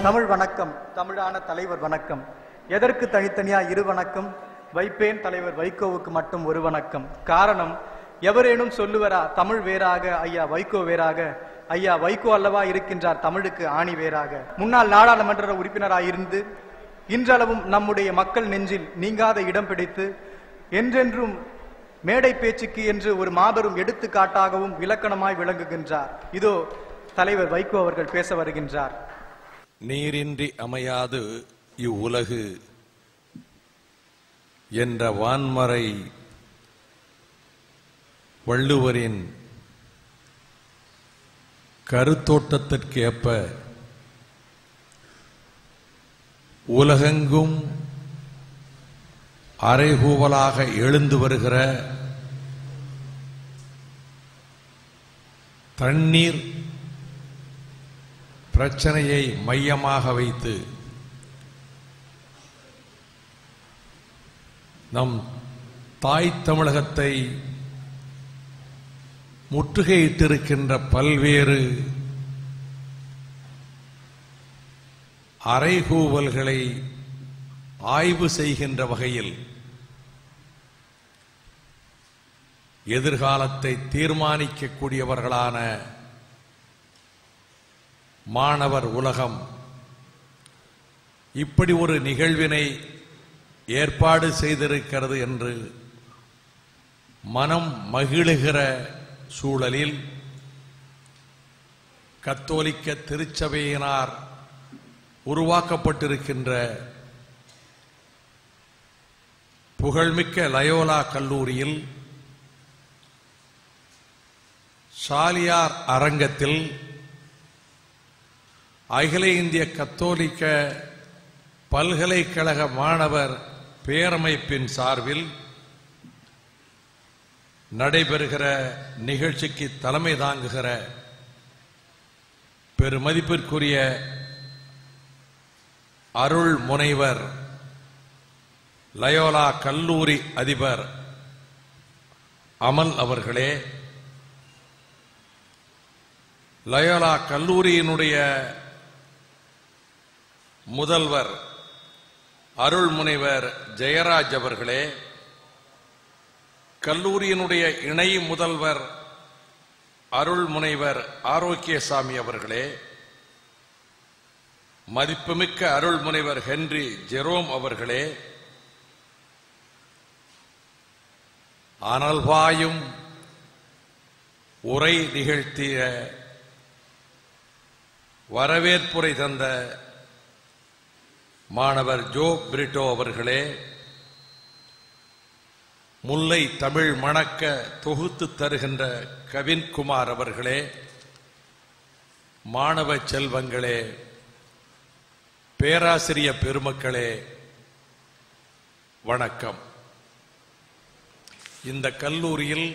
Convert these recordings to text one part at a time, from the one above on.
தமிழ் வணக்கம். தமிழான தலைவர் வணக்கம். எதற்கு தனித்தனியா இரு வணக்கம்? வைப்பேன் தலைவர் வைகோவுக்கு மட்டும் ஒரு வணக்கம். காரணம், எவரேனும் சொல்லுவரா தமிழ் வேறாக, ஐயா வைகோ வேறாக? ஐயா வைகோ அல்லவா இருக்கின்றார் தமிழுக்கு ஆணி வேறாக. முன்னாள் நாடாளுமன்ற உறுப்பினராயிருந்து இன்றளவும் நம்முடைய மக்கள் நெஞ்சில் நீங்காத இடம் பிடித்து என்றென்றும் மேடை பேச்சுக்கு என்று ஒரு மாபெரும் எடுத்துக்காட்டாகவும் இலக்கணமாய் விளங்குகின்றார். இதோ தலைவர் வைகோ அவர்கள் பேச வருகின்றார். நீரின்றி அமையாது இவ்வுலகு என்ற வான்மறை வள்ளுவரின் கருத்தோட்டத்திற்கேற்ப உலகெங்கும் அறைகூவலாக எழுந்து வருகிற தண்ணீர் பிரச்சனையை மையமாக வைத்து நம் தாய் தமிழகத்தை முற்றுகையிட்டிருக்கின்ற பல்வேறு அறைகூவல்களை ஆய்வு செய்கின்ற வகையில் எதிர்காலத்தை தீர்மானிக்கக்கூடியவர்களான மாணவர் உலகம் இப்படி ஒரு நிகழ்வினை ஏற்பாடு செய்திருக்கிறது என்று மனம் மகிழுகிற சூழலில் கத்தோலிக்க திருச்சபையினார் உருவாக்கப்பட்டிருக்கின்ற புகழ்மிக்க லயோலா கல்லூரியில் சாலியார் அரங்கத்தில் அகில இந்திய கத்தோலிக்க பல்கலைக்கழக மாணவர் பேரமைப்பின் சார்பில் நடைபெறுகிற நிகழ்ச்சிக்கு தலைமை தாங்குகிற பெருமதிப்பிற்குரிய அருள் முனைவர் லயோலா கல்லூரி அதிபர் அமல் அவர்களே, லயோலா கல்லூரியினுடைய முதல்வர் அருள் முனைவர் ஜெயராஜ் அவர்களே, கல்லூரியினுடைய இணை முதல்வர் அருள் முனைவர் ஆரோக்கியசாமி அவர்களே, மதிப்புமிக்க அருள் முனைவர் ஹென்றி ஜெரோம் அவர்களே, அனல்வாயும் உரை நிகழ்த்திய வரவேற்புரை தந்த மாணவர் ஜோ பிரிட்டோ அவர்களே, முல்லை தமிழ் மணக்க தொகுத்து தருகின்ற கவின்குமார் அவர்களே, மாணவ செல்வங்களே, பேராசிரிய பெருமக்களே, வணக்கம். இந்த கல்லூரியில்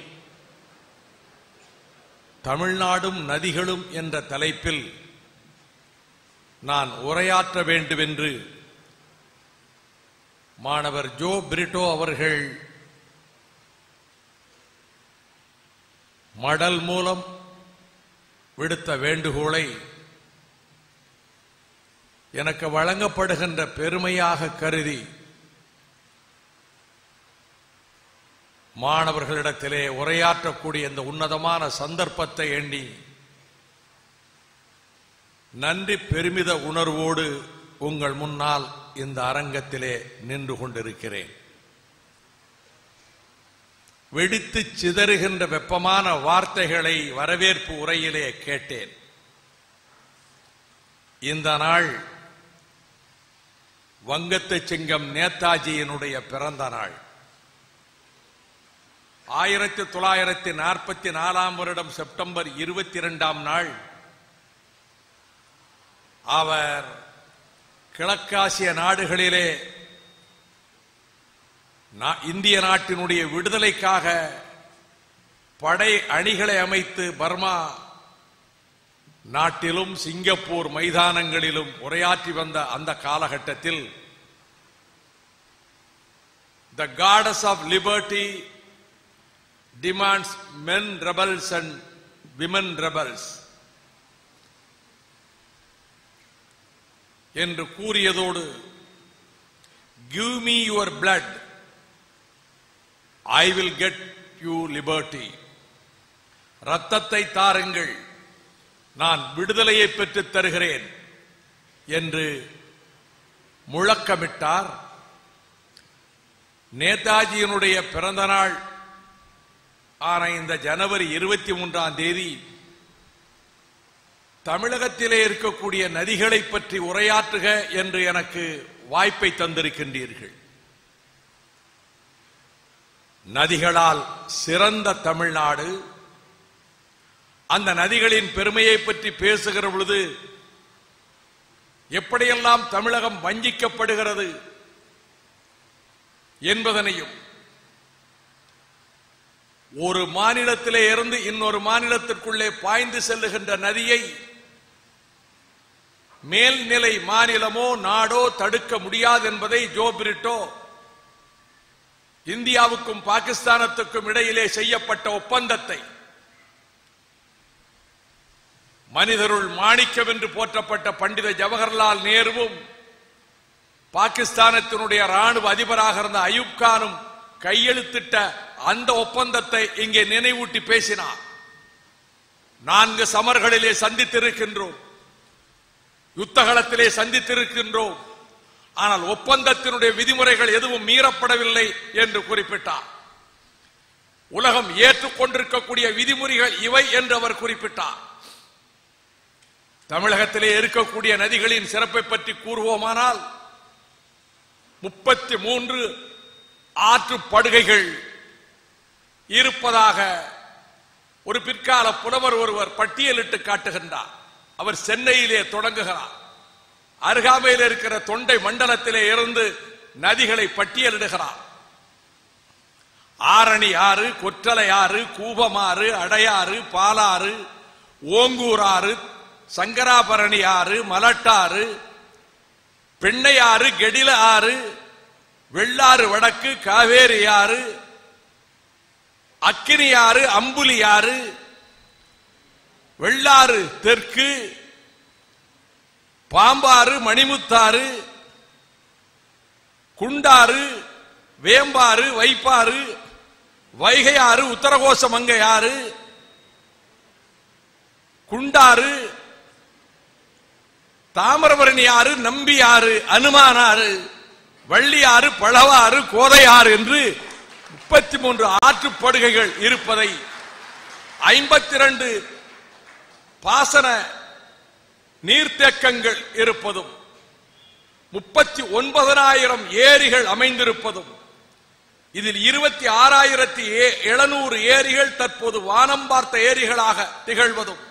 தமிழ்நாடும் நதிகளும் என்ற தலைப்பில் நான் உரையாற்ற வேண்டும் என்று மாணவர் ஜோ பிரிட்டோ அவர்கள் மடல் மூலம் விடுத்த வேண்டுகோளை எனக்கு வழங்கப்படுகின்ற பெருமையாக கருதி மாணவர்களிடத்திலே உரையாற்றக்கூடிய இந்த உன்னதமான சந்தர்ப்பத்தை எண்ணி நன்றி பெருமித உணர்வோடு உங்கள் முன்னால் இந்த அரங்கத்திலே நின்று கொண்டிருக்கிறேன். வெடித்து சிதறுகின்ற வெப்பமான வார்த்தைகளை வரவேற்பு உரையிலே கேட்டேன். இந்த நாள் வங்கத்து சிங்கம் நேதாஜியினுடைய பிறந்த நாள். 1944 வருடம் செப்டம்பர் 22ஆம் நாள் அவர் கிழக்காசிய நாடுகளிலே இந்திய நாட்டினுடைய விடுதலைக்காக படை அணிகளை அமைத்து பர்மா நாட்டிலும் சிங்கப்பூர் மைதானங்களிலும் உரையாற்றி வந்த அந்த காலகட்டத்தில் the goddess of liberty demands men rebels and women rebels. என்று கூறியதோடு give me your blood, I will get you liberty. இரத்தத்தை தாருங்கள், நான் விடுதலையை பெற்றுத் தருகிறேன் என்று முழக்கமிட்டார். நேதாஜியினுடைய பிறந்த நாள் ஆன இந்த ஜனவரி 23ஆம் தேதி தமிழகத்திலே இருக்கக்கூடிய நதிகளை பற்றி உரையாற்றுக என்று எனக்கு வாய்ப்பை தந்திருக்கின்றீர்கள். நதிகளால் சிறந்த தமிழ்நாடு, அந்த நதிகளின் பெருமையை பற்றி பேசுகிற பொழுது எப்படியெல்லாம் தமிழகம் வஞ்சிக்கப்படுகிறது என்பதனையும், ஒரு மாநிலத்திலே இருந்து இன்னொரு மாநிலத்திற்குள்ளே பாய்ந்து செல்லுகின்ற நதியை மேல்நிலை மாநிலமோ நாடோ தடுக்க முடியாது என்பதை ஜோ பிரிட்டோ இந்தியாவுக்கும் பாகிஸ்தானத்துக்கும் இடையிலே செய்யப்பட்ட ஒப்பந்தத்தை மனிதருள் மாணிக்கம் என்று போற்றப்பட்ட பண்டித ஜவஹர்லால் நேருவும் பாகிஸ்தானத்தினுடைய ராணுவ அதிபராக இருந்த அயூப் கானும் கையெழுத்திட்ட அந்த ஒப்பந்தத்தை இங்கே நினைவூட்டி பேசினார். 4 சமர்களிலே சந்தித்திருக்கின்றோம், யுத்தகலத்திலே சந்தித்திருக்கின்றோம், ஆனால் ஒப்பந்தத்தினுடைய விதிமுறைகள் எதுவும் மீறப்படவில்லை என்று குறிப்பிட்டார். உலகம் ஏற்றுக்கொண்டிருக்கக்கூடிய விதிமுறைகள் இவை என்று அவர் குறிப்பிட்டார். தமிழகத்திலே இருக்கக்கூடிய நதிகளின் சிறப்பை பற்றி கூறுவோமானால் 33 ஆற்றுப்படுகைகள் இருப்பதாக ஒரு பிற்கால புலவர் ஒருவர் பட்டியலிட்டு காட்டுகின்றார். அவர் சென்னையிலே தொடங்குகிறார். அருகாமையில் இருக்கிற தொண்டை மண்டலத்திலே இருந்து நதிகளை பட்டியலிடுகிறார். ஆரணி ஆறு, கொற்றலை ஆறு, கூபமாறு, அடையாறு, பாலாறு, ஓங்கூராறு, சங்கராபரணி ஆறு, மலட்டாறு, பெண்ணையாறு, கெடில ஆறு, வெள்ளாறு வடக்கு, காவேரி ஆறு, அக்கினியாறு, அம்புலியாறு, வெள்ளாறு தெற்கு, பாம்பாறு, மணிமுத்தாறு, குண்டாறு, வேம்பாறு, வைப்பாறு, வைகையாறு, உத்தரகோச மங்கையாறு, குண்டாறு, தாமிரபரணி ஆறு, நம்பியாறு, அனுமானாறு, வள்ளியாறு, பழவாறு, கோதையாறு என்று 33 ஆற்றுப்படுகைகள் இருப்பதை, 52 பாசன நீர்த்தேக்கங்கள் இருப்பதும், 39,000 ஏரிகள் அமைந்திருப்பதும், இதில் 26,700 ஏரிகள் தற்போது வானம் பார்த்த ஏரிகளாக திகழ்வதும்,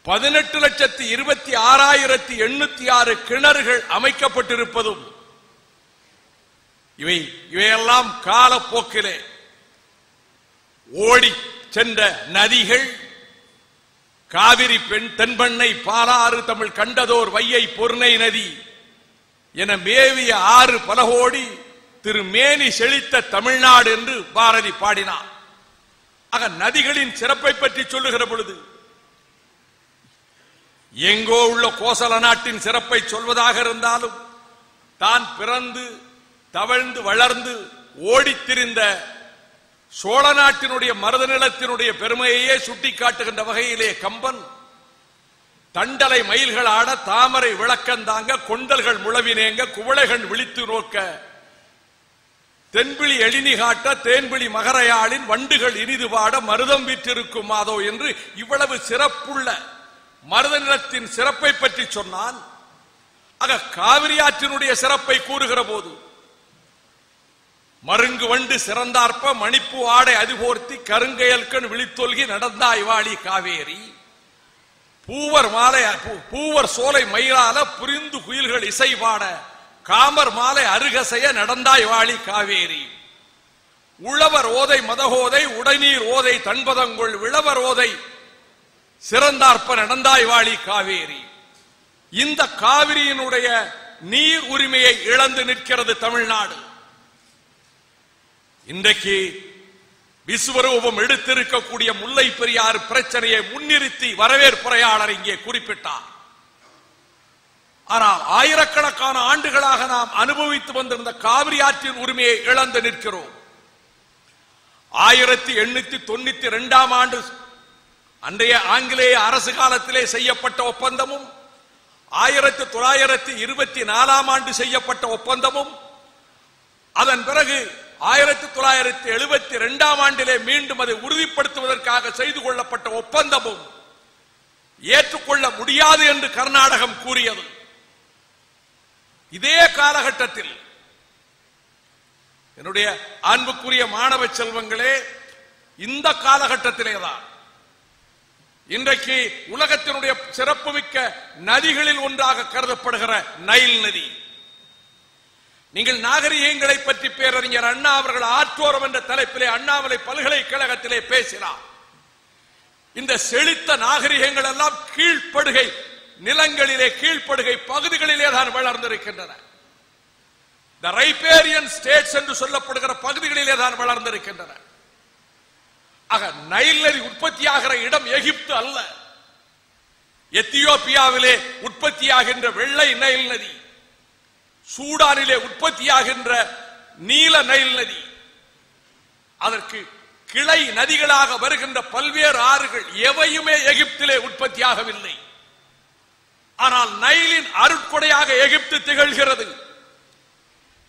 18,26,806 கிணறுகள் அமைக்கப்பட்டிருப்பதும், இவையெல்லாம் காலப்போக்கிலே ஓடி சென்ற நதிகள் காவிரி, தென்பெண்ணை, பாலாறு, தமிழ் கண்டதோர் வையை, பொருணை நதி என மேவிய ஆறு பலகோடி திருமேனி செழித்த தமிழ்நாடு என்று பாரதி பாடினார். ஆக நதிகளின் சிறப்பை பற்றி சொல்லுகிற பொழுது எங்கோ உள்ள கோசல நாட்டின் சிறப்பை சொல்வதாக இருந்தாலும், தான் பிறந்து தவழ்ந்து வளர்ந்து ஓடித்திரிந்த சோழ நாட்டினுடைய மருத நிலத்தினுடைய பெருமையையே சுட்டிக்காட்டுகின்ற வகையிலே கம்பன் தண்டலை மயில்கள் ஆட, தாமரை விளக்கந்தாங்க, கொண்டல்கள் முழவினேங்க, குவளைகள் விழித்து நோக்க, தென்பிளி எழினி காட்ட, தேன்பிளி மகரையாளின் வண்டுகள் இனிது பாட, மருதம் விற்றிருக்கும் மாதோ என்று இவ்வளவு சிறப்புள்ள மருத நிலத்தின் சிறப்பை பற்றி சொன்னான். ஆக காவிரி ஆற்றினுடைய சிறப்பை கூறுகிற போது மருங்கு வண்டு சிறந்தார்ப்ப, மணிப்பு ஆடை அதிபோர்த்தி, கருங்கையல்கண் விழித்தொல்கி நடந்தாய் வாழி காவேரி, பூவர் சோலை மயிலால புரிந்து குயில்கள் இசை பாட, காமர் மாலை அருகசைய நடந்தாய் வாழி காவேரி, உழவர் ஓதை மதகோதை, உடைநீர் ஓதை தன்பதங்கொள், விளவர் ஓதை சிறந்தார்ப்ப நடந்தாய் வாழி காவேரி. இந்த காவிரியினுடைய நீர் உரிமையை இழந்து நிற்கிறது தமிழ்நாடு. இன்றைக்கு விஸ்வரூபம் எடுத்திருக்கக்கூடிய முல்லை பெரியாறு பிரச்சனையை முன்னிறுத்தி வரவேற்புரையாளர் இங்கே குறிப்பிட்டார். ஆனால் ஆயிரக்கணக்கான ஆண்டுகளாக நாம் அனுபவித்து வந்திருந்த காவிரி ஆற்றின் உரிமையை இழந்து நிற்கிறோம். 1892 ஆண்டு அன்றைய ஆங்கிலேய அரசு காலத்திலே செய்யப்பட்ட ஒப்பந்தமும் 1924 ஆண்டு செய்யப்பட்ட ஒப்பந்தமும் அதன் பிறகு 1972 ஆண்டிலே மீண்டும் அதை உறுதிப்படுத்துவதற்காக செய்து கொள்ளப்பட்ட ஒப்பந்தமும் ஏற்றுக்கொள்ள முடியாது என்று கர்நாடகம் கூறியது. இதே காலகட்டத்தில் என்னுடைய அன்புக்குரிய மாணவ செல்வங்களே, இந்த காலகட்டத்திலேதான் இன்றைக்கு உலகத்தினுடைய சிறப்புமிக்க நதிகளில் ஒன்றாக கருதப்படுகிற நைல் நதி. நீங்கள் நாகரிகங்களை பற்றி பேரறிஞர் அண்ணா அவர்கள் ஆற்றோரம் என்ற தலைப்பிலே அண்ணாமலை பல்கலைக்கழகத்திலே பேசினார். இந்த செழித்த நாகரிகங்கள் எல்லாம் கீழ்ப்படுகை நிலங்களிலே, கீழ்ப்படுகை பகுதிகளிலே தான் வளர்ந்திருக்கின்றன. த ரைபேரியன் ஸ்டேட்ஸ் என்று சொல்லப்படுகிற பகுதிகளிலே தான் வளர்ந்திருக்கின்றன. ஆக நைல் நதி உற்பத்தியாகிற இடம் எகிப்து அல்ல. எத்தியோப்பியாவிலே உற்பத்தியாகின்ற வெள்ளை நைல் நதி, சூடானிலே உற்பத்தியாகின்ற நீல நைல் நதி, அதற்கு கிளை நதிகளாக வருகின்ற பல்வேறு ஆறுகள் எவையுமே எகிப்திலே உற்பத்தியாகவில்லை. ஆனால் நைலின் அருட்கொடையாக எகிப்து திகழ்கிறது.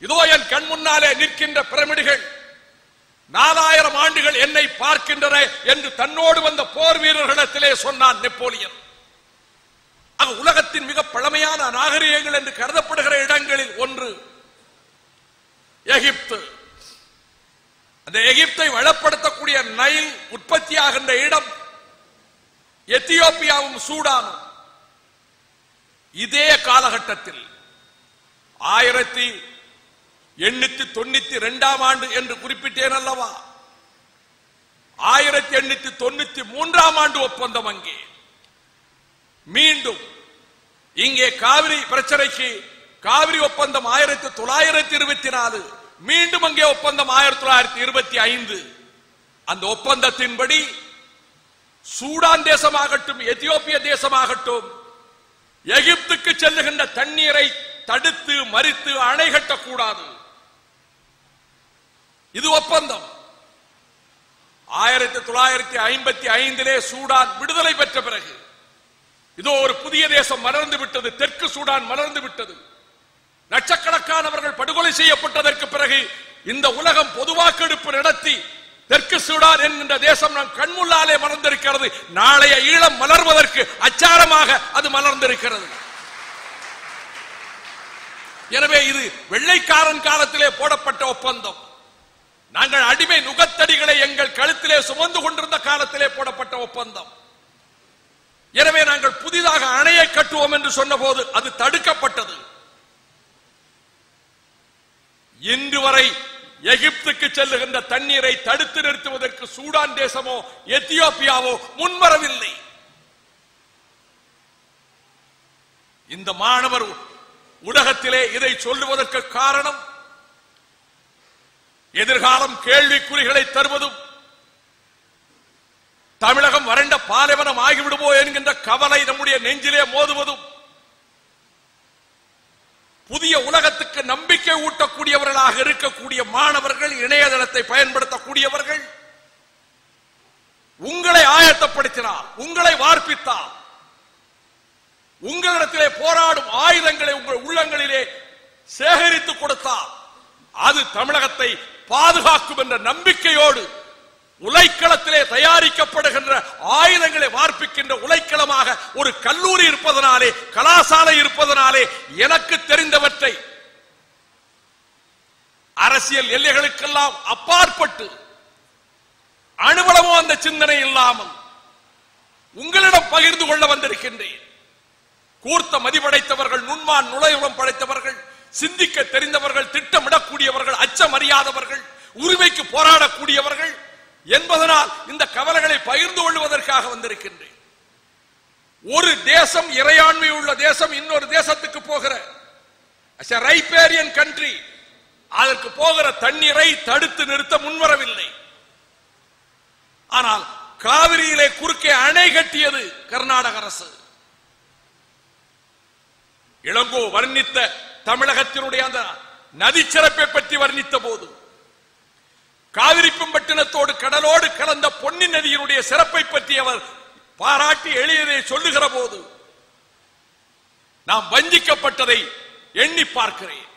இதோ என் கண் முன்னாலே நிற்கின்ற பிரமிடுகள் 4000 ஆண்டுகள் என்னை பார்க்கின்றன என்று தன்னோடு வந்த போர் வீரர்களிடத்திலே சொன்னான் நெப்போலியன். உலகத்தின் மிக பழமையான நாகரிகங்கள் என்று கருதப்படுகிற இடங்களில் ஒன்று எகிப்து. அந்த எகிப்தை வளப்படுத்தக்கூடிய நைல் உற்பத்தியாகின்ற இடம் எத்தியோப்பியாவும் சூடானும். இதே காலகட்டத்தில் 1892 ஆண்டு என்று குறிப்பிட்டேன் அல்லவா, 1893 ஆண்டு ஒப்பந்தம் அங்கே மீண்டும் இங்கே காவிரி பிரச்சனைக்கு காவிரி ஒப்பந்தம் 1924, மீண்டும் அங்கே ஒப்பந்தம் 1925. அந்த ஒப்பந்தத்தின்படி சூடான் தேசமாகட்டும் எத்தியோப்பிய தேசமாகட்டும் எகிப்துக்கு செல்லுகின்ற தண்ணீரை தடுத்து மறித்து அணை கட்டக்கூடாது. இது ஒப்பந்தம். 1955 சூடான் விடுதலை பெற்ற பிறகு இதோ ஒரு புதிய தேசம் மலர்ந்து விட்டது. தெற்கு சூடான் மலர்ந்து விட்டது. லட்சக்கணக்கானவர்கள் படுகொலை செய்யப்பட்டதற்கு பிறகு இந்த உலகம் பொது வாக்கெடுப்பு நடத்தி தெற்கு சூடான் என்கின்ற தேசம் நம் கண்முள்ளாலே மலர்ந்திருக்கிறது. நாளைய ஈழம் மலர்வதற்கு அச்சாரமாக அது மலர்ந்திருக்கிறது. எனவே இது வெள்ளைக்காரன் காலத்திலே போடப்பட்ட ஒப்பந்தம். நாங்கள் அடிமை நுகத்தடிகளை எங்கள் கழுத்திலே சுமந்து கொண்டிருந்த காலத்திலே போடப்பட்ட ஒப்பந்தம். எனவே நாங்கள் புதிதாக அணையை கட்டுவோம் என்று சொன்ன போது அது தடுக்கப்பட்டது. இன்று வரை எகிப்துக்கு செல்லுகின்ற தண்ணீரை தடுத்து நிறுத்துவதற்கு சூடான் தேசமோ எத்தியோப்பியாவோ முன்வரவில்லை. இந்த மாணவர் ஊடகத்திலே இதை சொல்லுவதற்கு காரணம் எதிர்காலம் கேள்விக்குறிகளை தருவதும் தமிழகம் வறண்ட பாலைவனம் ஆகிவிடுமோ என்கின்ற கவலை நம்முடைய நெஞ்சிலே மோதுவதும் புதிய உலகத்துக்கு நம்பிக்கை ஊட்டக்கூடியவர்களாக இருக்கக்கூடிய மாணவர்கள், இணையதளத்தை பயன்படுத்தக்கூடியவர்கள் உங்களை ஆயத்தப்படுத்தினார், உங்களை வார்ப்பித்தார், உங்களிடத்திலே போராடும் ஆயுதங்களை உங்கள் உள்ளங்களிலே சேகரித்துக் கொடுத்தார். அது தமிழகத்தை பாதுகாக்கும் என்ற நம்பிக்கையோடு உலைக்களத்திலே தயாரிக்கப்படுகின்ற ஆயுதங்களை வார்ப்பிக்கின்ற உலைக்களமாக ஒரு கல்லூரி இருப்பதனாலே, கலாசாலை இருப்பதனாலே எனக்கு தெரிந்தவற்றை அரசியல் எல்லைகளுக்கெல்லாம் அப்பாற்பட்டு அணுவளவோ அந்த சிந்தனை இல்லாமல் உங்களிடம் பகிர்ந்து கொள்ள வந்திருக்கின்றேன். கூர்த்த மதிப்படைத்தவர்கள், நுண்மான் நுழைவுளம் படைத்தவர்கள், சிந்திக்க தெரிந்தவர்கள், திட்டமிடக்கூடியவர்கள், அச்சம் அறியாதவர்கள், உரிமைக்கு போராடக்கூடியவர்கள் என்பதனால் இந்த கவலைகளை பகிர்ந்து கொள்வதற்காக வந்திருக்கின்றேன். ஒரு தேசம், இறையாண்மை உள்ள தேசம் இன்னொரு தேசத்துக்கு போகிற ரைபேரியன் கண்ட்ரி, அதற்கு போகிற தண்ணீரை தடுத்து நிறுத்த முன்வரவில்லை. ஆனால் காவிரியிலே குறுக்கே அணை கட்டியது கர்நாடக அரசு. இளங்கோ வர்ணித்த தமிழகத்தினுடைய அந்த நதி சிறப்பை பற்றி வர்ணித்த போது, காவிரிப்பட்டினத்தோடு கடலோடு கலந்த பொன்னி நதியினுடைய சிறப்பை பற்றி அவர் பாராட்டி எளியதை சொல்லுகிற போது நாம் வஞ்சிக்கப்பட்டதை எண்ணி பார்க்கிறேன்.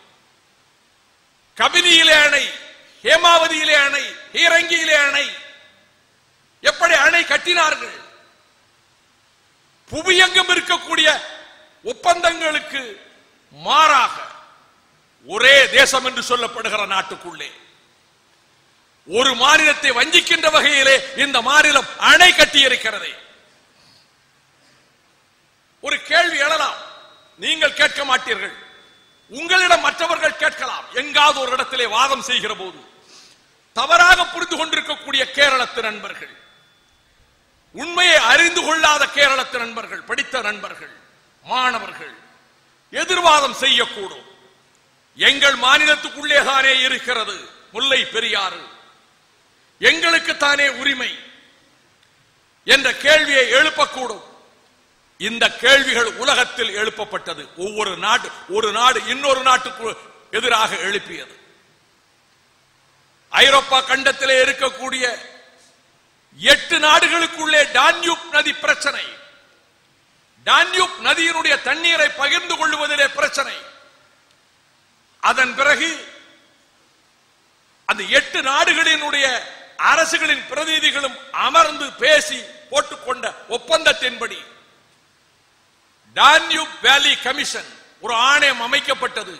கபினியிலே அணை, ஹேமாவதியிலே அணை, ஹீரங்கியிலே அணை, எப்படி அணை கட்டினார்கள்? புவியெங்கும் இருக்கக்கூடிய ஒப்பந்தங்களுக்கு மாறாக ஒரே தேசம் என்று சொல்லப்படுகிற நாட்டுக்குள்ளே ஒரு மாநிலத்தை வஞ்சிக்கின்ற வகையிலே இந்த மாநிலம் அணை கட்டியிருக்கிறது. ஒரு கேள்வி எழலாம், நீங்கள் கேட்க மாட்டீர்கள், உங்களிடம் மற்றவர்கள் கேட்கலாம். எங்காவது ஒரு இடத்திலே வாதம் செய்கிற போது தவறாக புரிந்து கொண்டிருக்கக்கூடிய கேரளத்து நண்பர்கள், உண்மையை அறிந்து கொள்ளாத கேரளத்து நண்பர்கள், படித்த நண்பர்கள், மாணவர்கள் எதிர்வாதம் செய்யக்கூடும். எங்கள் மாநிலத்துக்குள்ளே தானே இருக்கிறது முல்லை பெரியாறு, எங்களுக்கு தானே உரிமை என்ற கேள்வியை எழுப்பக்கூடும். இந்த கேள்விகள் உலகத்தில் எழுப்பப்பட்டது. ஒரு நாடு இன்னொரு நாட்டுக்கு எதிராக எழுப்பியது. ஐரோப்பா கண்டத்திலே இருக்கக்கூடிய 8 நாடுகளுக்குள்ளே டான்யூப் நதி பிரச்சனை, டான்யூப் நதியினுடைய தண்ணீரை பகிர்ந்து கொள்வதிலே பிரச்சனை. அதன் பிறகு அந்த 8 நாடுகளினுடைய அரசுகளின் பிரதிநிதிகளும் அமர்ந்து பேசி போட்டுக்கொண்ட ஒப்பந்தத்தின்படி டான்யூப் வேலி கமிஷன் ஒரு ஆணையம் அமைக்கப்பட்டது.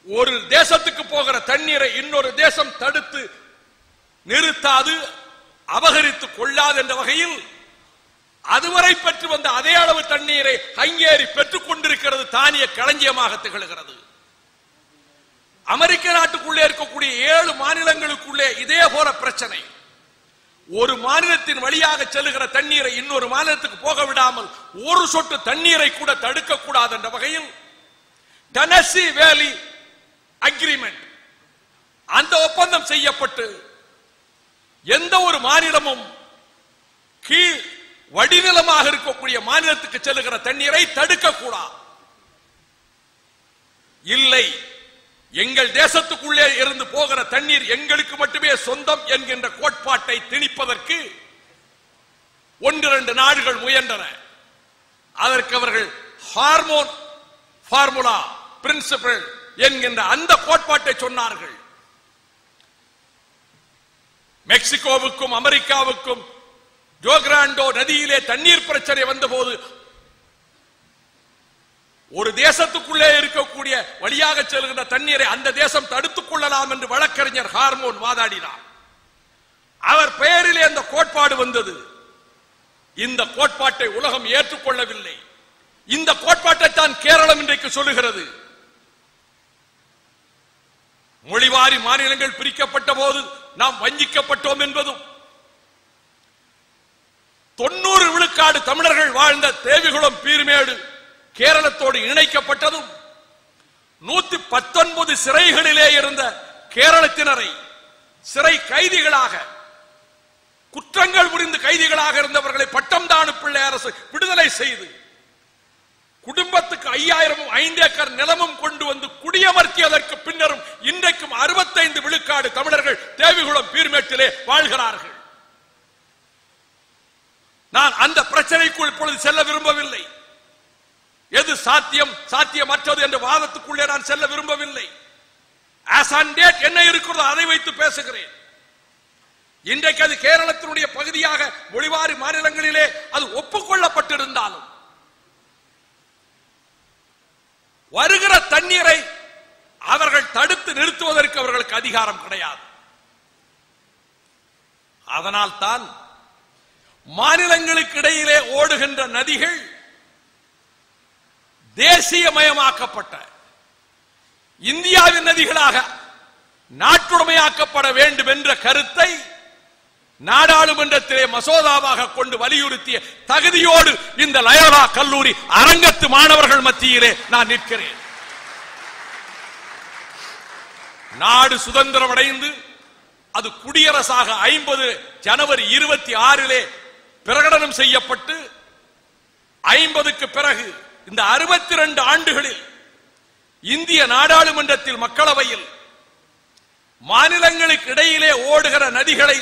ஒரு தேசத்துக்கு போகிற தண்ணீரை இன்னொரு தேசம் தடுத்து நிறுத்தாது, அபகரித்துக் கொள்ளாது என்ற வகையில் அதுவரை பெற்று வந்த அதே அளவு தண்ணீரை ஹங்கேரி பெற்றுக் கொண்டிருக்கிறது. தானிய களஞ்சியமாக திகழ்கிறது. அமெரிக்க நாட்டுக்குள்ளே இருக்கக்கூடிய 7 மாநிலங்களுக்குள்ளே இதே போல பிரச்சனை. ஒரு மாநிலத்தின் வழியாக செல்லுகிற தண்ணீரை இன்னொரு மாநிலத்துக்கு போக விடாமல் ஒரு சொட்டு தண்ணீரை கூட தடுக்க கூடாது என்ற வகையில் டெனசி வேலி அக்ரிமெண்ட், அந்த ஒப்பந்தம் செய்யப்பட்டு எந்த ஒரு மாநிலமும் கீழ் வடிநிலமாக இருக்கக்கூடிய மாநிலத்துக்கு செல்லுகிற தண்ணீரை தடுக்க கூடாது. இல்லை, எங்கள் தேசத்துக்குள்ளே இருந்து போகிற தண்ணீர் எங்களுக்கு மட்டுமே சொந்தம் என்கின்ற கோட்பாட்டை திணிப்பதற்கு 1-2 நாடுகள் முயன்றன. அதற்கு அவர்கள் ஹார்மோன் ஃபார்முலா பிரின்சிபல் என்கின்ற அந்த கோட்பாட்டை சொன்னார்கள். மெக்சிகோவுக்கும் அமெரிக்காவுக்கும் ஜோகிராண்டோ நதியிலே தண்ணீர் பிரச்சனை வந்தபோது ஒரு தேசத்துக்குள்ளே இருக்கக்கூடிய வழியாக செல்கின்ற தண்ணீரை அந்த தேசம் தடுத்துக் கொள்ளலாம் என்று வழக்கறிஞர் ஹார்மோன் வாதாடினார். அவர் பெயரிலே அந்த கோட்பாடு வந்தது. இந்த கோட்பாட்டை உலகம் ஏற்றுக்கொள்ளவில்லை. இந்த கோட்பாட்டை தான் கேரளம் இன்றைக்கு சொல்லுகிறது. மொழிவாரி மாநிலங்கள் பிரிக்கப்பட்ட போது நாம் வஞ்சிக்கப்பட்டோம் என்பதும், 90 விழுக்காடு தமிழர்கள் வாழ்ந்த தேவிகுளம் பீர்மேடு கேரளத்தோடு இணைக்கப்பட்டதும், 119 சிறைகளிலே இருந்த கேரளத்தினரை சிறை கைதிகளாக, குற்றங்கள் புரிந்து கைதிகளாக இருந்தவர்களை பட்டம்தானு பிள்ளை அரசு விடுதலை செய்து குடும்பத்துக்கு 5 ஏக்கர் நிலமும் கொண்டு வந்து குடியமர்த்தியதற்கு பின்னரும் இன்றைக்கும் 65 விழுக்காடு தமிழர்கள் தேவிகுளம் பீர்மேட்டிலே வாழ்கிறார்கள். நான் அந்த பிரச்சனைக்குள் இப்பொழுது செல்ல விரும்பவில்லை. எது சாத்தியம் சாத்தியமற்றது என்ற வாதத்துக்குள்ளே நான் செல்ல விரும்பவில்லை. ஆஸ் ஆன் டேட் என்ன இருக்கிறதோ அதை வைத்து பேசுகிறேன். இன்றைக்கு அது கேரளத்தினுடைய பகுதியாக மொழிவாரி மாநிலங்களிலே அது ஒப்புக்கொள்ளப்பட்டிருந்தாலும் வருகிற தண்ணீரை அவர்கள் தடுத்து நிறுத்துவதற்கு அவர்களுக்கு அதிகாரம் கிடையாது. அதனால் தான் மாநிலங்களுக்கு இடையிலே ஓடுகின்ற நதிகள் தேசியமயமாக்கப்பட்ட இந்தியாவின் நதிகளாக நாட்டுடைமையாக்கப்பட வேண்டும் என்ற கருத்தை நாடாளுமன்றத்திலே மசோதாவாக கொண்டு வலியுறுத்திய தகுதியோடு இந்த லயோலா கல்லூரி அரங்கத்து மாணவர்கள் மத்தியிலே நான் நிற்கிறேன். நாடு சுதந்திரம் அடைந்து அது குடியரசாக 50 ஜனவரி 26 பிரகடனம் செய்யப்பட்டு 50க்கு பிறகு இந்த 62 ஆண்டுகளில் இந்திய நாடாளுமன்றத்தில் மக்களவையில் மாநிலங்களுக்கு இடையிலே ஓடுகிற நதிகளை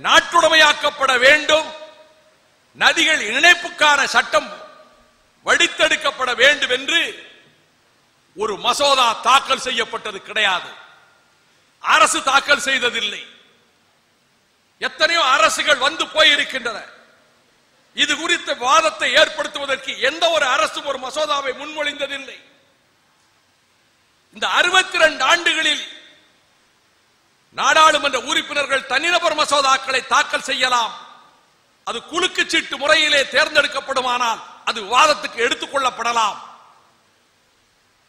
நாட்டுடைமையாக்கப்பட வேண்டும், நதிகள் இணைப்புக்கான சட்டம் வடித்தெடுக்கப்பட வேண்டும் என்று ஒரு மசோதா தாக்கல் செய்யப்பட்டது கிடையாது. அரசு தாக்கல் செய்ததில்லை. எத்தனையோ அரசுகள் வந்து போயிருக்கின்றன. இது குறித்த வாதத்தை ஏற்படுத்துவதற்கு எந்த ஒரு அரசும் ஒரு மசோதாவை முன்மொழிந்ததில்லை. இந்த 62 ஆண்டுகளில் நாடாளுமன்ற உறுப்பினர்கள் தனிநபர் மசோதாக்களை தாக்கல் செய்யலாம். அது குலுக்கு சீட்டு முறையிலே தேர்ந்தெடுக்கப்படுமானால் அது விவாதத்துக்கு எடுத்துக் கொள்ளப்படலாம்.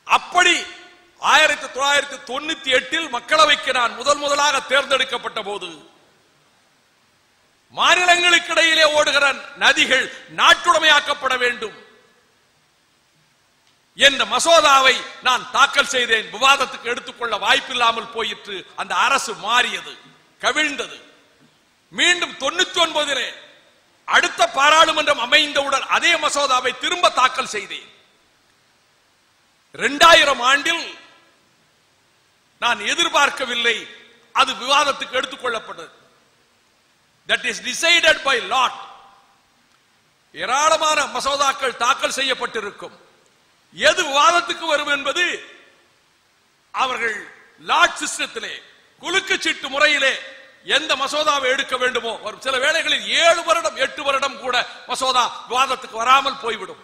அப்படி 1998 மக்களவைக்கு நான் முதலாக தேர்ந்தெடுக்கப்பட்ட போது மாநிலங்களுக்கு இடையிலே ஓடுகிற நதிகள் நாட்டுடைமையாக்கப்பட வேண்டும் என்ற மசோதாவை நான் தாக்கல் செய்தேன். விவாதத்துக்கு எடுத்துக்கொள்ள வாய்ப்பில்லாமல் போயிற்று. அந்த அரசு மாறியது, கவிழ்ந்தது. மீண்டும் 99 அடுத்த பாராளுமன்றம் அமைந்தவுடன் அதே மசோதாவை திரும்ப தாக்கல் செய்தேன். 2000 ஆண்டில் நான் எதிர்பார்க்கவில்லை, அது விவாதத்துக்கு எடுத்துக் கொள்ளப்பட்டது. That is decided by lot. ஏராளமான மசோதாக்கள் தாக்கல் செய்யப்பட்டிருக்கும். எது விவாதத்துக்கு வரும் என்பது அவர்கள் லாட் சிஸ்டத்திலே குலுக்கு சீட்டு முறையிலே எந்த மசோதாவை எடுக்க வேண்டுமோ வரும். சில வேளைகளில் 7 வருடம் 8 வருடம் கூட மசோதா விவாதத்துக்கு வராமல் போய்விடும்.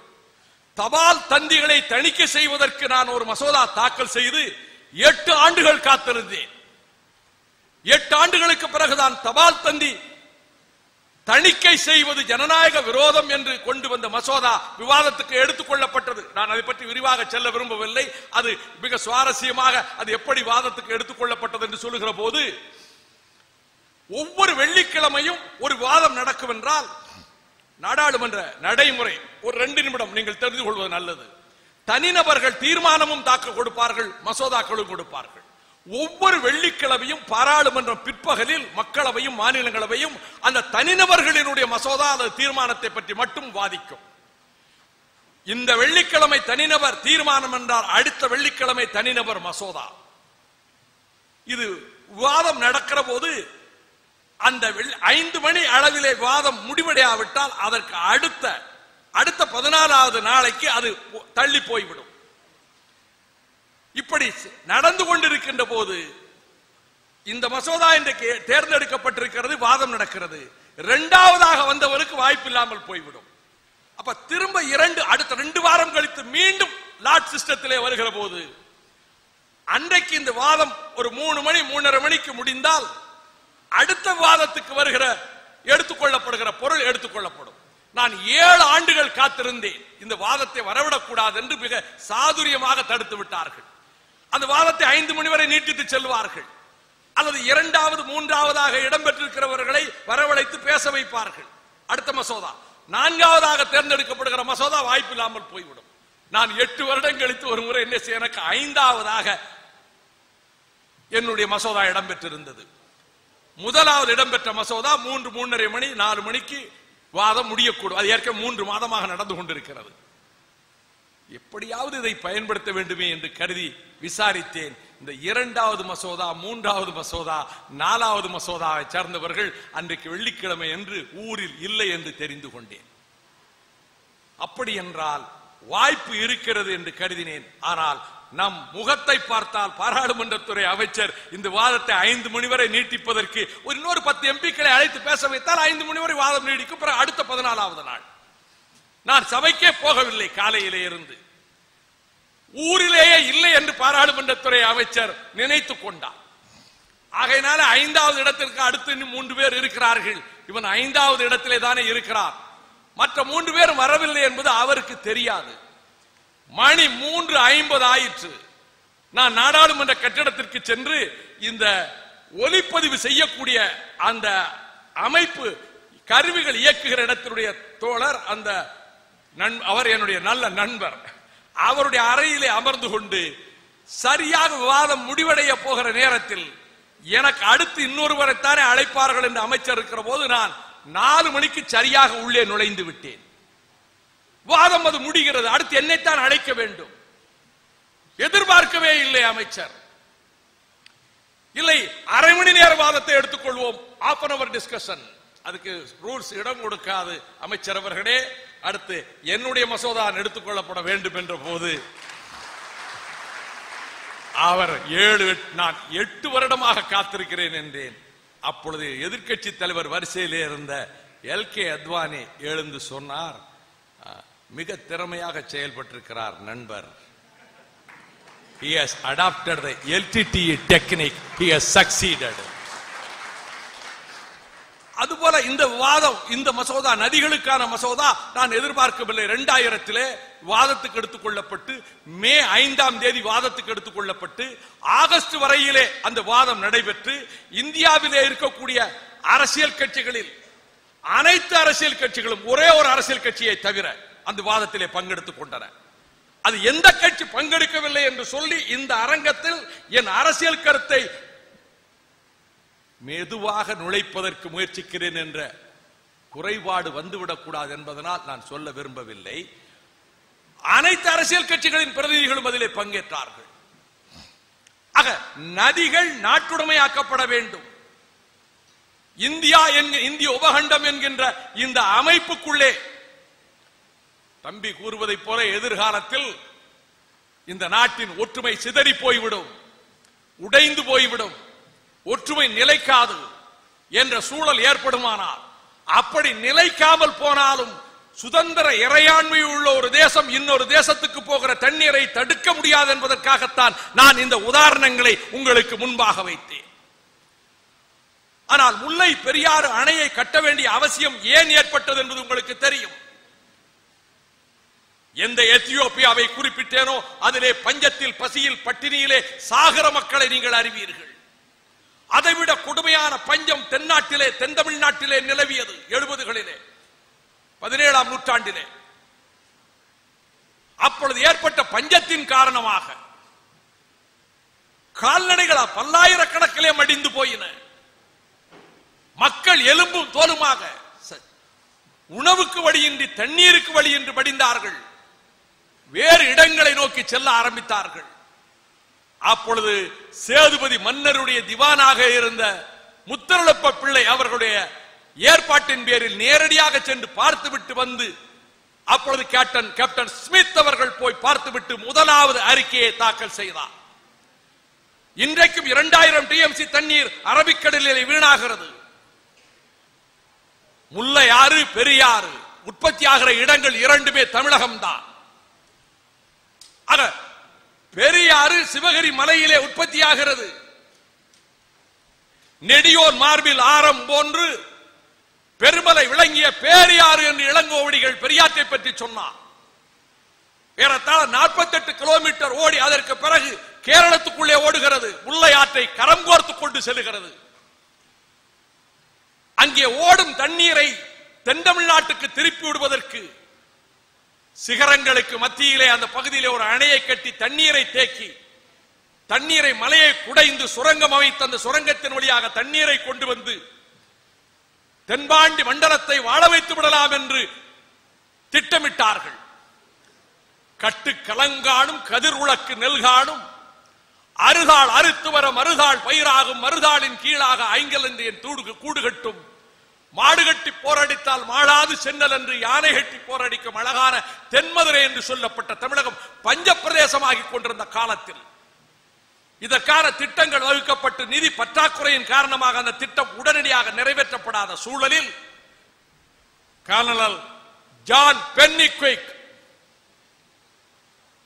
தபால் தந்திகளை தணிக்கை செய்வதற்கு நான் ஒரு மசோதா தாக்கல் செய்து 8 ஆண்டுகள் காத்திருந்தேன். 8 ஆண்டுகளுக்கு பிறகுதான் தபால் தந்தி தணிக்கை செய்வது ஜனநாயக விரோதம் என்று கொண்டு வந்த மசோதா விவாதத்துக்கு எடுத்துக் கொள்ளப்பட்டது. நான் அதை பற்றி விரிவாக செல்ல விரும்பவில்லை. அது மிக சுவாரஸ்யமாக அது எப்படி விவாதத்துக்கு எடுத்துக் கொள்ளப்பட்டது என்று சொல்லுகிற போது, ஒவ்வொரு வெள்ளிக்கிழமையும் ஒரு விவாதம் நடக்கும் என்றால் நாடாளுமன்ற நடைமுறை ஒரு 2 நிமிடம் நீங்கள் தெரிந்து கொள்வது நல்லது. தனிநபர்கள் தீர்மானமும் தாக்க கொடுப்பார்கள், மசோதாக்களும் கொடுப்பார்கள். ஒவ்வொரு வெள்ளிக்கிழமையும் பாராளுமன்றம் பிற்பகலில் மக்களவையும் மாநிலங்களவையும் அந்த தனிநபர்களினுடைய மசோதா அல்லது தீர்மானத்தை பற்றி மட்டும் வாதிக்கும். இந்த வெள்ளிக்கிழமை தனிநபர் தீர்மானம் என்றால் அடுத்த வெள்ளிக்கிழமை தனிநபர் மசோதா. இது விவாதம் நடக்கிற போது அந்த 5 மணி அளவிலே விவாதம் முடிவடையாவிட்டால் அதற்கு அடுத்த 14வது நாளைக்கு அது தள்ளி போய்விடும். இப்படி நடந்து கொண்டிருக்கின்ற போது இந்த மசோதா இன்றைக்கு தேர்ந்தெடுக்கப்பட்டிருக்கிறது, வாதம் நடக்கிறது. 2வதாக வந்தவருக்கு வாய்ப்பில்லாமல் போய்விடும். அப்ப திரும்ப அடுத்த 2 வாரம் கழித்து மீண்டும் லாட் சிஸ்டத்திலே வருகிற போது அன்றைக்கு இந்த வாதம் ஒரு 3 மணி 3:30 மணிக்கு முடிந்தால் அடுத்த வாதத்துக்கு வருகிற எடுத்துக்கொள்ளப்படுகிற பொருள் எடுத்துக்கொள்ளப்படும். நான் 7 ஆண்டுகள் காத்திருந்தேன். இந்த வாதத்தை வரவிடக்கூடாது என்று மிக சாதுரியமாக தடுத்து விட்டார்கள். அந்த வாதத்தை 5 மணி வரை நீட்டித்து செல்வார்கள். அல்லது 2வது 3வதாக இடம்பெற்றிருக்கிறவர்களை வரவழைத்து பேச வைப்பார்கள். அடுத்த மசோதா 4வதாக தேர்ந்தெடுக்கப்படுகிற மசோதா வாய்ப்பில்லாமல் போய்விடும். நான் 8 வருடம் கழித்து ஒரு முறை என்ன செய்ய, எனக்கு 5வதாக என்னுடைய மசோதா இடம்பெற்றிருந்தது. முதலாவது இடம்பெற்ற மசோதா 3, 3:30 மணி 4 மணிக்கு வாதம் முடியக்கூடும். அது ஏற்கனவே 3 மாதமாக நடந்து கொண்டிருக்கிறது. எப்படியாவது இதை பயன்படுத்த வேண்டுமே என்று கருதி விசாரித்தேன். இந்த 2வது மசோதா 3வது மசோதா 4வது மசோதாவை சார்ந்தவர்கள் அன்றைக்கு வெள்ளிக்கிழமை என்று ஊரில் இல்லை என்று தெரிந்து கொண்டேன். அப்படி என்றால் வாய்ப்பு இருக்கிறது என்று கருதினேன். ஆனால் நம் முகத்தை பார்த்தால் பாராளுமன்றத்துறை அமைச்சர் இந்த வாதத்தை 5 மணி வரை நீட்டிப்பதற்கு இன்னொரு 10 எம்பிக்களை அழைத்து பேச வைத்தால் 5 மணி வரை வாதம் நீடிக்கும். பிறகு அடுத்த 14வது நாள் நான் சபைக்கே போகவில்லை. காலையிலே இருந்து ஊரிலேயே இல்லை என்று பாராளுமன்றத்துறை அமைச்சர் நினைத்துக் கொண்டார். ஆகையினால 5வது இடத்திற்கு அடுத்து இன்னும் 3 பேர் இருக்கிறார்கள். இவன் 5வது இடத்திலே தானே இருக்கிறார், மற்ற 3 பேர் வரவில்லை என்பது அவருக்கு தெரியாது. மணி 3:50 ஆயிற்று. நான் நாடாளுமன்ற கட்டிடத்திற்கு சென்று இந்த ஒலிப்பதிவு செய்யக்கூடிய அந்த அமைப்பு கருவிகள் இயக்குகிற இடத்தினுடைய தோழர், அவர் என்னுடைய நல்ல நண்பர், அவருடைய அறையிலே அமர்ந்து கொண்டு சரியாக விவாதம் முடிவடைய போகிற நேரத்தில் எனக்கு அடுத்து இன்னொருவரைத்தானே அழைப்பார்கள் என்று அமைச்சர் இருக்கிற போது நான் 4 மணிக்கு சரியாக உள்ளே நுழைந்து விட்டேன். வாதம் அது முடிகிறது. அடுத்து என்னைத்தான் அழைக்க வேண்டும். எதிர்பார்க்கவே இல்லை அமைச்சர். இல்லை, அரை மணி நேர வாதத்தை எடுத்துக்கொள்வோம், half an hour டிஸ்கஷன். அதுக்கு ரூல்ஸ் இடம் கொடுக்காது. அமைச்சர் அவர்களே, அடுத்து என்னுடைய மசோதா எடுத்துக்கொள்ளப்பட வேண்டும் என்ற போது அவர் நான் 8 வருடமாக காத்திருக்கிறேன் என்றேன். அப்பொழுது எதிர்க்கட்சி தலைவர் வரிசையிலே இருந்த எல்கே அத்வானி எழுந்து சொன்னார், மிக திறமையாக செயல்பட்டிருக்கிறார் நண்பர். He has adopted the LTTE technique. He has succeeded. அதுபோல இந்த வாதம், இந்த மசோதா, நதிகளுக்கான மசோதா நான் எதிர்பார்க்கவில்லை. 2000 வாதத்துக்கு எடுத்துக் கொள்ளப்பட்டு, மே 5 வாதத்துக்கு எடுத்துக் கொள்ளப்பட்டு, ஆகஸ்ட் வரையிலே அந்த வாதம் நடைபெற்று, இந்தியாவிலே இருக்கக்கூடிய அரசியல் கட்சிகளில் அனைத்து அரசியல் கட்சிகளும் ஒரே ஒரு அரசியல் கட்சியை தவிர அந்த வாதத்திலே பங்கெடுத்துக் கொண்டன. அது எந்த கட்சி பங்கெடுக்கவில்லை என்று சொல்லி இந்த அரங்கத்தில் என் அரசியல் கருத்தை மெதுவாக நுழைப்பதற்கு முயற்சிக்கிறேன் என்ற குறைபாடு வந்துவிடக் கூடாது என்பதனால் நான் சொல்ல விரும்பவில்லை. அனைத்து அரசியல் கட்சிகளின் பிரதிநிதிகளும் அதிலே பங்கேற்றார்கள். ஆக நதிகள் நாட்டுடைமையாக்கப்பட வேண்டும். இந்திய உபகண்டம் என்கின்ற இந்த அமைப்புக்குள்ளே தம்பி கூறுவதைப் போல எதிர்காலத்தில் இந்த நாட்டின் ஒற்றுமை சிதறி போய்விடும், உடைந்து போய்விடும், ஒற்றுமை நிலைக்காது என்ற சூழல் ஏற்படுமானால், அப்படி நிலைக்காமல் போனாலும் சுதந்திர இறையாண்மை உள்ள ஒரு தேசம் இன்னொரு தேசத்துக்கு போகிற தண்ணீரை தடுக்க முடியாது என்பதற்காகத்தான் நான் இந்த உதாரணங்களை உங்களுக்கு முன்பாக வைத்தேன். ஆனால் முல்லை பெரியாறு அணையை கட்ட வேண்டிய அவசியம் ஏன் ஏற்பட்டது என்பது உங்களுக்கு தெரியும். எந்த எத்தியோப்பியாவை குறிப்பிட்டேனோ அதிலே பஞ்சத்தில், பசியில், பட்டினியிலே சாகர மக்களை நீங்கள் அறிவீர்கள். அதைவிட கொடுமையான பஞ்சம் தென்னாட்டிலே, தென் தமிழ்நாட்டிலே நிலவியது 70களிலே, 17ஆம் நூற்றாண்டிலே. அப்பொழுது ஏற்பட்ட பஞ்சத்தின் காரணமாக கால்நடைகளா பல்லாயிரக்கணக்கிலே மடிந்து போயின. மக்கள் எலும்பும் தோலுமாக உணவுக்கு வழியின்றி, தண்ணீருக்கு வழியின்றி மடிந்தார்கள். வேறு இடங்களை நோக்கி செல்ல ஆரம்பித்தார்கள். அப்பொழுது சேதுபதி மன்னருடைய திவானாக இருந்த முத்தரளப்ப பிள்ளை அவர்களுடைய ஏற்பாட்டின் பேரில் நேரடியாக சென்று பார்த்துவிட்டு வந்து, அப்பொழுது கேப்டன் ஸ்மித் அவர்கள் போய் பார்த்துவிட்டு முதலாவது அறிக்கையை தாக்கல் செய்தார். இன்றைக்கும் 2000 TMC தண்ணீர் அரபிக்கடலில் வீணாகிறது. முல்லை ஆறு, பெரியாறு உற்பத்தியாகிற இடங்கள் இரண்டுமே தமிழகம்தான். பெரியாறு சிவகிரி மலையிலே உற்பத்தியாகிறது. நெடியோன் மார்பில் ஆரம் போன்று பெருமலை விளங்கிய பேரியாறு என்று இளங்கோவடிகள் பெரியாற்றை பற்றி சொன்னார். ஏறத்தாழ 48 கிலோமீட்டர் ஓடி அதற்கு பிறகு கேரளத்துக்குள்ளே ஓடுகிறது. முல்லை ஆற்றை கரம் கோர்த்துக் கொண்டு செல்கிறது. அங்கே ஓடும் தண்ணீரை தென் தமிழ்நாட்டுக்கு திருப்பி விடுவதற்கு சிகரங்களுக்கு மத்தியிலே அந்த பகுதியிலே ஒரு அணையை கட்டி தண்ணீரை தேக்கி, தண்ணீரை மலையை குடைந்து சுரங்கம் அமைத்து அந்த சுரங்கத்தின் வழியாக தண்ணீரை கொண்டு வந்து தென்பாண்டி மண்டலத்தை வாழ வைத்து விடலாம் என்று திட்டமிட்டார்கள். கட்டு கலங்கானும் கதிர் உலக்கு நெல்கானும் அறுதாள் அறுத்து வர மறுதாள் பயிராகும் மறுதாளின் கீழாக ஐங்கல் என்று என் கூடு கட்டும் மாடு கட்டி போராடித்தால் மாளாது சென்னல் என்று யானை கட்டி போராடிக்கும் அழகான தென்மதுரை என்று சொல்லப்பட்ட தமிழகம் பஞ்ச பிரதேசமாகி கொண்டிருந்த காலத்தில் இதற்கான திட்டங்கள் வகுக்கப்பட்டு நிதி பற்றாக்குறையின் காரணமாக அந்த திட்டம் உடனடியாக நிறைவேற்றப்படாத சூழலில் கர்னல் ஜான் பென்னிக்விக்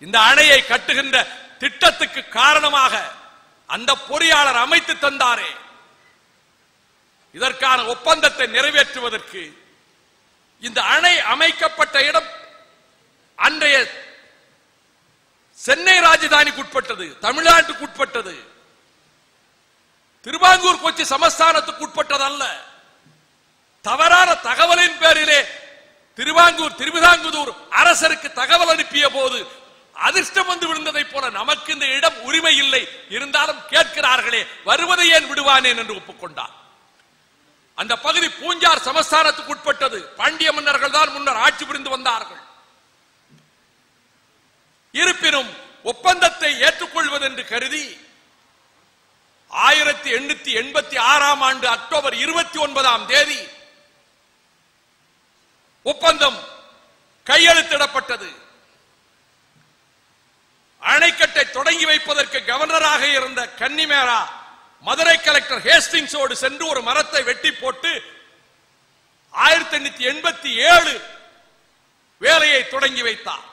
இந்த அணையை கட்டுகின்ற திட்டத்துக்கு காரணமாக அந்த பொறியாளர் அமைத்து தந்தாரே, இதற்கான ஒப்பந்தத்தை நிறைவேற்றுவதற்கு இந்த அணை அமைக்கப்பட்ட இடம் அன்றைய சென்னை ராஜதானிக்கு உட்பட்டது, தமிழ்நாட்டுக்கு உட்பட்டது, திருவாங்கூர் கொச்சி சமஸ்தானத்துக்கு உட்பட்டது அல்ல. தவறான தகவலின் பேரிலே திருவிதாங்கூர் அரசருக்கு தகவல் அனுப்பிய போது அதிர்ஷ்டம் வந்து விழுந்ததை போல நமக்கு இந்த இடம் உரிமை இல்லை, இருந்தாலும் கேட்கிறார்களே வருவதை ஏன் விடுவானேன் என்று ஒப்புக்கொண்டார். அந்த பகுதி பூஞ்சார் சமஸ்தானத்துக்கு உட்பட்டது. பாண்டிய மன்னர்கள் தான் முன்னர் ஆட்சி புரிந்து வந்தார்கள். இருப்பினும் ஒப்பந்தத்தை ஏற்றுக்கொள்வது என்று கருதி 1886 ஆண்டு அக்டோபர் 29ஆம் தேதி ஒப்பந்தம் கையெழுத்திடப்பட்டது. அணைக்கட்டை தொடங்கி வைப்பதற்கு கவர்னராக இருந்த கன்னிமேரா மதுரை கலெக்டர் ஹேஸ்டிங்ஸோடு சென்று ஒரு மரத்தை வெட்டி போட்டு 1887 வேலையை தொடங்கி வைத்தார்.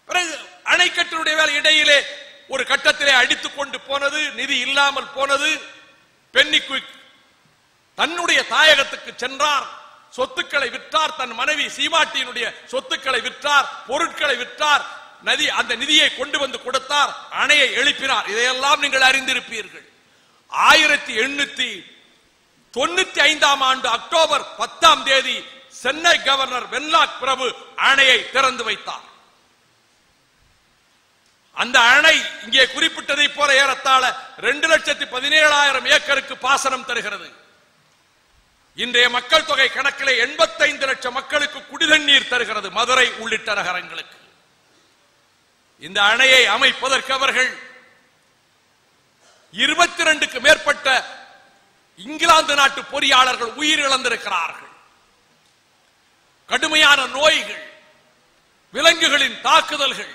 பிறகு அணைக்கட்டினுடைய வேலை இடையிலே ஒரு கட்டத்திலே அடித்துக் கொண்டு போனது, நிதி இல்லாமல் போனது. பென்னிக்விக் தன்னுடைய தாயகத்துக்கு சென்றார், சொத்துக்களை விற்றார், தன் மனைவி சீமாட்டியினுடைய சொத்துக்களை விற்றார், பொருட்களை விற்றார், அந்த நிதியை கொண்டு வந்து கொடுத்தார், அணையை எழுப்பினார். இதையெல்லாம் நீங்கள் அறிந்திருப்பீர்கள். 1895ஆம் ஆண்டு அக்டோபர் 10ஆம் தேதி சென்னை கவர்னர் வென்லாக் பிரபு அணையை திறந்து வைத்தார். அந்த அணை இங்கே குறிப்பிட்டதை போல ஏறத்தாழ 2,17,000 ஏக்கருக்கு பாசனம் தருகிறது. இன்றைய மக்கள் தொகை கணக்கிலே 85 லட்சம் மக்களுக்கு குடிதண்ணீர் தருகிறது, மதுரை உள்ளிட்ட நகரங்களுக்கு. இந்த அணையை அமைப்பதற்கு அவர்கள் 22க்கு மேற்பட்ட இங்கிலாந்து நாட்டு பொறியாளர்கள் உயிரிழந்திருக்கிறார்கள். கடுமையான நோய்கள், விலங்குகளின் தாக்குதல்கள்,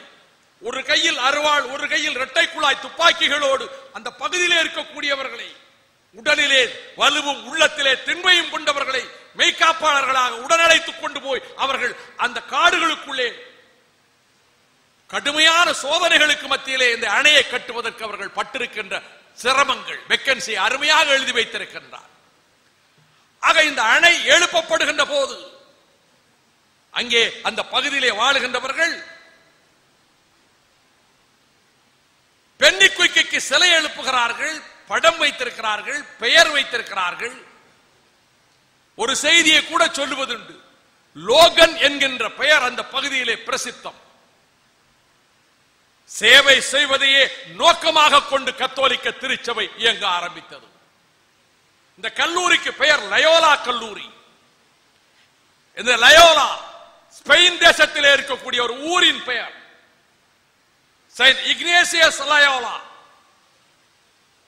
ஒரு கையில் அருவாள், ஒரு கையில் இரட்டை குழாய் துப்பாக்கிகளோடு அந்த பகுதியிலே இருக்கக்கூடியவர்களை, உடலிலே வலுவும் உள்ளத்திலே திண்மையும் கொண்டவர்களை மெய்காப்பாளர்களாக உடனழைத்துக் கொண்டு போய் அவர்கள் அந்த காடுகளுக்குள்ளே கடுமையான சோதனைகளுக்கு மத்தியிலே இந்த அணையை கட்டுவதற்கு அவர்கள் பட்டிருக்கின்ற சிரமங்கள் மெக்கன்சி அருமையாக எழுதி வைத்திருக்கின்றார். ஆக இந்த அணை எழுப்பப்படுகின்ற போது அங்கே அந்த பகுதியிலே வாழுகின்றவர்கள் பென்னிக்விக்கு சிலை எழுப்புகிறார்கள், படம் வைத்திருக்கிறார்கள், பெயர் வைத்திருக்கிறார்கள். ஒரு செய்தியை கூட சொல்லுவதுண்டு. லோகன் என்கின்ற பெயர் அந்த பகுதியிலே பிரசித்தம். சேவை செய்வதையே நோக்கமாக கொண்டு கத்தோலிக்க திருச்சபை இயங்க ஆரம்பித்தது. இந்த கல்லூரிக்கு பெயர் லயோலா கல்லூரி. இந்த லயோலா ஸ்பெயின் தேசத்திலே இருக்கக்கூடிய ஒரு ஊரின் பெயர். செயின்ட் இக்னேசியஸ் லயோலா,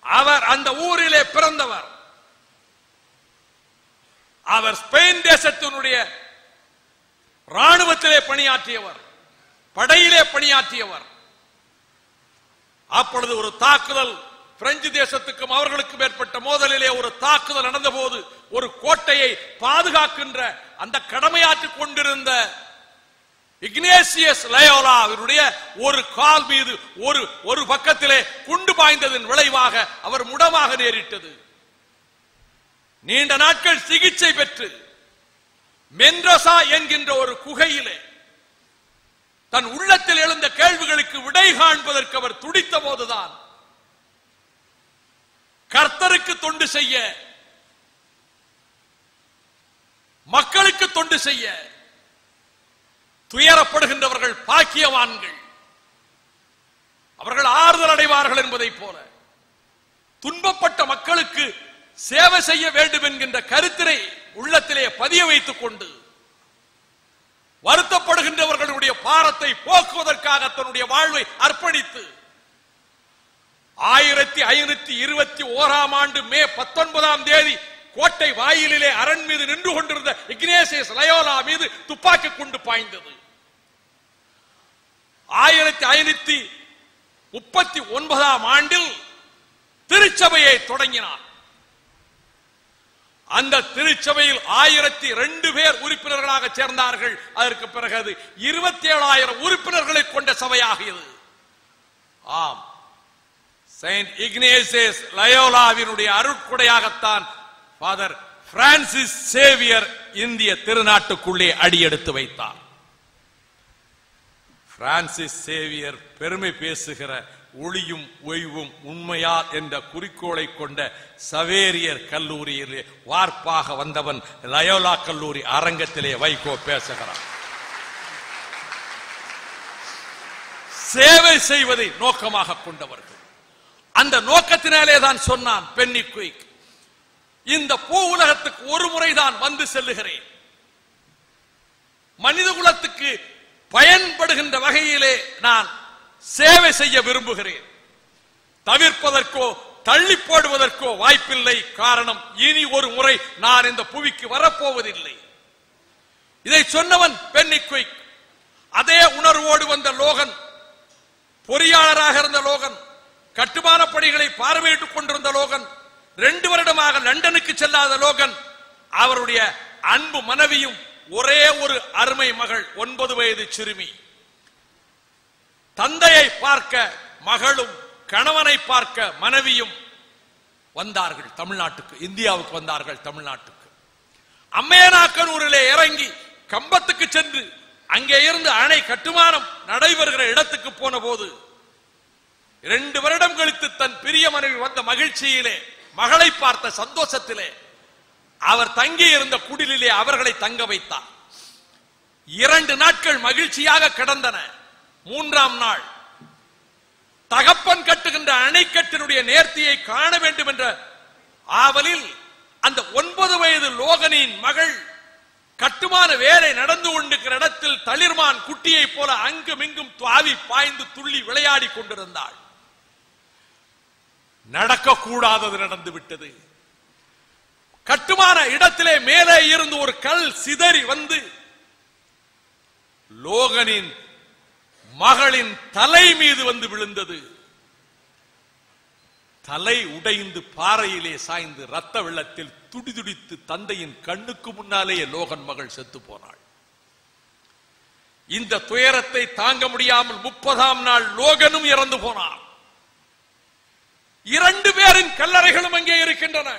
அவர் அந்த ஊரிலே பிறந்தவர். அவர் ஸ்பெயின் தேசத்தினுடைய ராணுவத்திலே பணியாற்றியவர், படையிலே பணியாற்றியவர். அப்பொழுது ஒரு தாக்குதல், பிரெஞ்சு தேசத்துக்கும் அவர்களுக்கும் ஏற்பட்ட மோதலிலே ஒரு தாக்குதல் நடந்த போது ஒரு கோட்டையை பாதுகாக்கின்ற அந்த கடமையாற்றிக் கொண்டிருந்த இக்னேசியஸ் லயோலாவினுடைய ஒரு கால் மீது ஒரு பக்கத்திலே குண்டு பாய்ந்ததன் விளைவாக அவர் முடமாக நேரிட்டது. நீண்ட நாட்கள் சிகிச்சை பெற்று மென்ரோசா என்கின்ற ஒரு குகையிலே தன் உள்ளத்தில் எழுந்த கேள்விகளுக்கு விடை காண்பதற்கு அவர் துடித்த போதுதான் கர்த்தருக்கு தொண்டு செய்ய, மக்களுக்கு தொண்டு செய்ய துயரப்படுகின்றவர்கள் பாக்கியவான்கள், அவர்கள் ஆறுதல் அடைவார்கள் என்பதை போல துன்பப்பட்ட மக்களுக்கு சேவை செய்ய வேண்டும் என்கின்ற கருத்தினை உள்ளத்திலே பதிய வைத்துக் கொண்டு வருத்தப்படுகின்றவர்களுடைய பாரத்தை போக்குவதற்காக தன்னுடைய வாழ்வை அர்ப்பணித்து 1521ஆம் ஆண்டு மே 19ஆம் தேதி கோட்டை வாயிலிலே அரண் மீது நின்று கொண்டிருந்த இக்னேசியஸ் லயோலா மீது துப்பாக்கி குண்டு பாய்ந்தது. 1539ஆம் ஆண்டில் திருச்சபையை தொடங்கினார். அந்த திருச்சபையில் 1002 பேர் உறுப்பினர்களாக சேர்ந்தார்கள். அதற்கு பிறகு 27,000 உறுப்பினர்களை கொண்ட சபையாகியது. ஆம், செயின்ட் இக்னேசியஸ் லயோலாவினுடைய அருட்கொடையாகத்தான் ஃபாதர் பிரான்சிஸ் சேவியர் இந்திய திருநாட்டுக்குள்ளே அடியெடுத்து வைத்தார். பிரான்சிஸ் சேவியர் பெருமை பேசுகிற ஒளியும் ஓய்வும் உண்மையா என்ற குறிக்கோளை கொண்ட சவேரியர் கல்லூரியிலே வார்ப்பாக வந்தவன் லயோலா கல்லூரி அரங்கத்திலே வைகோ பேசுகிறார். சேவை செய்வதை நோக்கமாக கொண்டவர்கள். அந்த நோக்கத்தினாலே தான் சொன்னான் பென்னிக்விக், இந்த பூ உலகத்துக்கு ஒரு முறைதான் வந்து செல்லுகிறேன், மனித குலத்துக்கு பயன்படுகின்ற வகையிலே நான் சேவை செய்ய விரும்புகிறேன். தவிர்ப்பதற்கோ தள்ளி போடுவதற்கோ வாய்ப்பில்லை. காரணம், இனி ஒரு முறை நான் இந்த புவிக்கு வரப்போவதில்லை. இதை சொன்னவன் பென்னிக்விக். அதே உணர்வோடு வந்த லோகன், பொறியாளராக இருந்த லோகன், கட்டுமான பணிகளை பார்வையிட்டுக் கொண்டிருந்த லோகன், 2 வருடமாக லண்டனுக்கு செல்லாத லோகன், அவருடைய அன்பு மனைவியும் ஒரே ஒரு அருமை மகள், 9 வயது சிறுமி. தந்தையை பார்க்க மகளும், கணவனை பார்க்க மனைவியும் வந்தார்கள் தமிழ்நாட்டுக்கு, இந்தியாவுக்கு வந்தார்கள் தமிழ்நாட்டுக்கு. அம்மையனாக்கனூரிலே இறங்கி கம்பத்துக்கு சென்று அங்கே இருந்து அணை கட்டுமானம் நடைபெறுகிற இடத்துக்கு போன போது 2 வருடம் கழித்து தன் பிரிய மனைவி வந்த மகிழ்ச்சியிலே, மகளை பார்த்த சந்தோஷத்திலே அவர் தங்கி இருந்த குடிலிலே அவர்களை தங்க வைத்தார். 2 நாட்கள் மகிழ்ச்சியாக கடந்தன. 3ஆம் நாள் தகப்பன் கட்டுகின்ற அணைக்கட்டினுடைய நேர்த்தியை காண வேண்டும் என்ற ஆவலில் அந்த 9 வயது லோகனின் மகள் கட்டுமான வேலை நடந்து கொண்டிருக்கிற இடத்தில் தளிர்மான் குட்டியை போல அங்கும் இங்கும் துவாவி பாய்ந்து துள்ளி விளையாடி கொண்டிருந்தாள். நடக்கக்கூடாதது நடந்து விட்டது. கட்டுமான இடத்திலே மேலே இருந்து ஒரு கல் சிதறி வந்து லோகனின் மகளின் தலை மீது வந்து விழுந்தது. தலை உடைந்து பாறையிலே சாய்ந்து ரத்த வெள்ளத்தில் துடிதுடித்து தந்தையின் கண்ணுக்கு முன்னாலேயே லோகன் மகள் செத்து போனாள். இந்த துயரத்தை தாங்க முடியாமல் 30ஆம் நாள் லோகனும் இறந்து போனார். 2 பேரின் கல்லறைகளும் அங்கே இருக்கின்றன.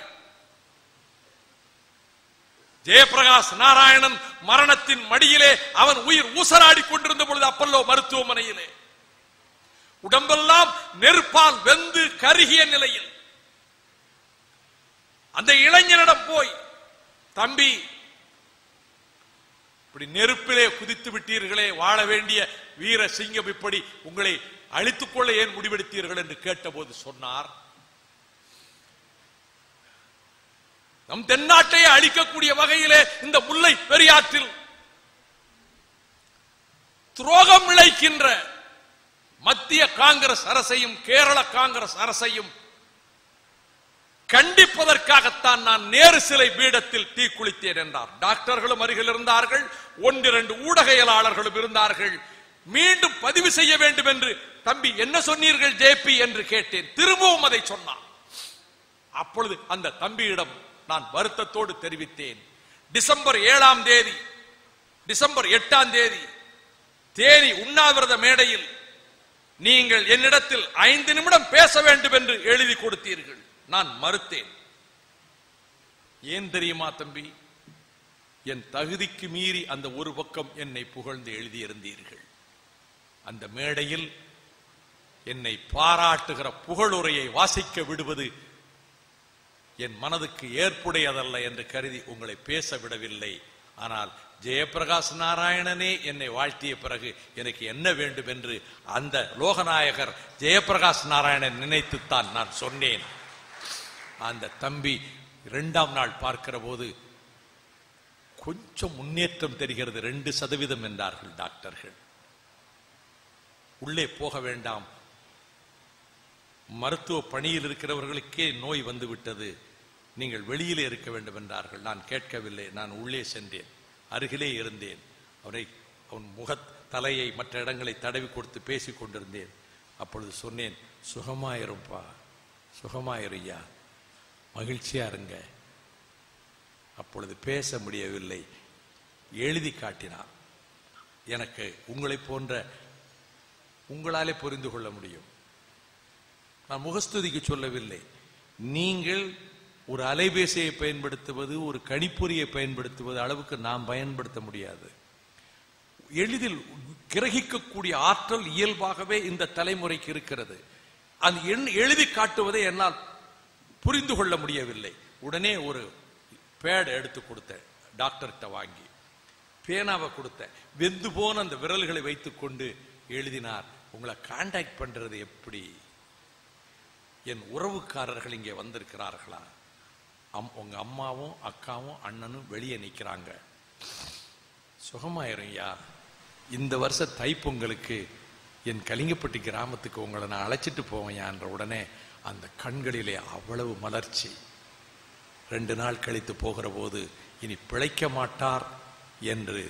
ஜெயபிரகாஷ் நாராயணன் மரணத்தின் மடியிலே அவன் உயிர் ஊசலாடி கொண்டிருந்த பொழுது அப்பல்லோ மருத்துவமனையிலே உடம்பெல்லாம் நெருப்பால் வெந்து கருகிய நிலையில் அந்த இளைஞனிடம் போய், தம்பி, இப்படி நெருப்பிலே குதித்து விட்டீர்களே, வாழ வேண்டிய வீர சிங்கம், இப்படி உங்களை அழித்துக் கொள்ள ஏன் முடிவெடுத்தீர்கள் என்று கேட்டபோது சொன்னார், நம் தென்னாட்டையே அழிக்கக்கூடிய வகையிலே இந்த முல்லை பெரியாற்றில் துரோகம் இழைக்கின்ற மத்திய காங்கிரஸ் அரசையும் கேரள காங்கிரஸ் அரசையும் கண்டிப்பதற்காகத்தான் நான் நேரு சிலை பீடத்தில் தீக்குளித்தேன் என்றார். டாக்டர்களும் அருகில் இருந்தார்கள், 1-2 ஊடகையாளர்களும் இருந்தார்கள். மீண்டும் பதிவு செய்ய வேண்டும் என்று, தம்பி என்ன சொன்னீர்கள் ஜேபி என்று கேட்டேன். திரும்பவும் அதை சொன்னார். அப்பொழுது அந்த தம்பியிடம் நான் வருத்தத்தோடு தெரிவித்தேன், டிசம்பர் 7ஆம் தேதி, டிசம்பர் 8ஆம் தேதி தேனி உண்ணாவிரத மேடையில் நீங்கள் என்னிடத்தில் 5 நிமிடம் பேச வேண்டும் என்று எழுதி கொடுத்தீர்கள். நான் மறுத்தேன். ஏன் தெரியுமா தம்பி? என் தகுதிக்கு மீறி அந்த ஒரு பக்கம் என்னை புகழ்ந்து எழுதியிருந்தீர்கள். அந்த மேடையில் என்னை பாராட்டுகிற புகழுரையை வாசிக்க விடுவது என் மனதுக்கு ஏற்புடையதல்ல என்று கருதி உங்களை பேச விடவில்லை. ஆனால் ஜெயபிரகாஷ் நாராயணனே என்னை வாழ்த்திய பிறகு எனக்கு என்ன வேண்டும் என்று அந்த லோகநாயகர் ஜெயபிரகாஷ் நாராயணன் நினைத்துத்தான் நான் சொன்னேன். அந்த தம்பி 2ஆம் நாள் பார்க்கிற போது கொஞ்சம் முன்னேற்றம் தெரிகிறது, 2% என்றார்கள் டாக்டர்கள். உள்ளே போக வேண்டாம், மருத்துவ பணியில் இருக்கிறவர்களுக்கே நோய் வந்துவிட்டது, நீங்கள் வெளியிலே இருக்க வேண்டும் என்றார்கள். நான் கேட்கவில்லை. நான் உள்ளே சென்றேன், அருகிலே இருந்தேன். அவன் தலையை மற்ற இடங்களை தடவி கொடுத்து பேசிக் கொண்டிருந்தேன். அப்பொழுது சொன்னேன், சுகமாயிருப்பா, சுகமாயிருயா, மகிழ்ச்சியா இருங்க. அப்பொழுது பேச முடியவில்லை. எழுதி காட்டினார். எனக்கு உங்களை போன்ற உங்களாலே புரிந்து கொள்ள முடியும். நான் முகஸ்துதிக்கு சொல்லவில்லை. நீங்கள் ஒரு அலைபேசியை பயன்படுத்துவது, ஒரு கணிப்பொறியை பயன்படுத்துவது அளவுக்கு நாம் பயன்படுத்த முடியாது. எளிதில் கிரகிக்கக்கூடிய ஆற்றல் இயல்பாகவே இந்த தலைமுறைக்கு இருக்கிறது. அது எழுதி காட்டுவதை என்னால் புரிந்து கொள்ள முடியவில்லை. உடனே ஒரு பேட் எடுத்து கொடுத்தேன், டாக்டர்கிட்ட வாங்கி பேனாவை கொடுத்தேன். வெந்து போன அந்த விரல்களை வைத்துக் கொண்டு எழுதினார். உங்களை கான்டாக்ட் பண்றது எப்படி? என் உறவுக்காரர்கள் இங்கே வந்திருக்கிறார்களா? உங்க அம்மாவும் அக்காவும் அண்ணனும் வெளியே நிற்கிறாங்க. சுகமாயிரும் யா, இந்த வருஷ தைப்பொங்கலுக்கு என் கலிங்கப்பட்டி கிராமத்துக்கு உங்களை நான் அழைச்சிட்டு போவேன் என்ற உடனே அந்த கண்களிலே அவ்வளவு மலர்ச்சி. 2 நாள் கழித்து போகிற போது இனி பிழைக்க மாட்டார் என்று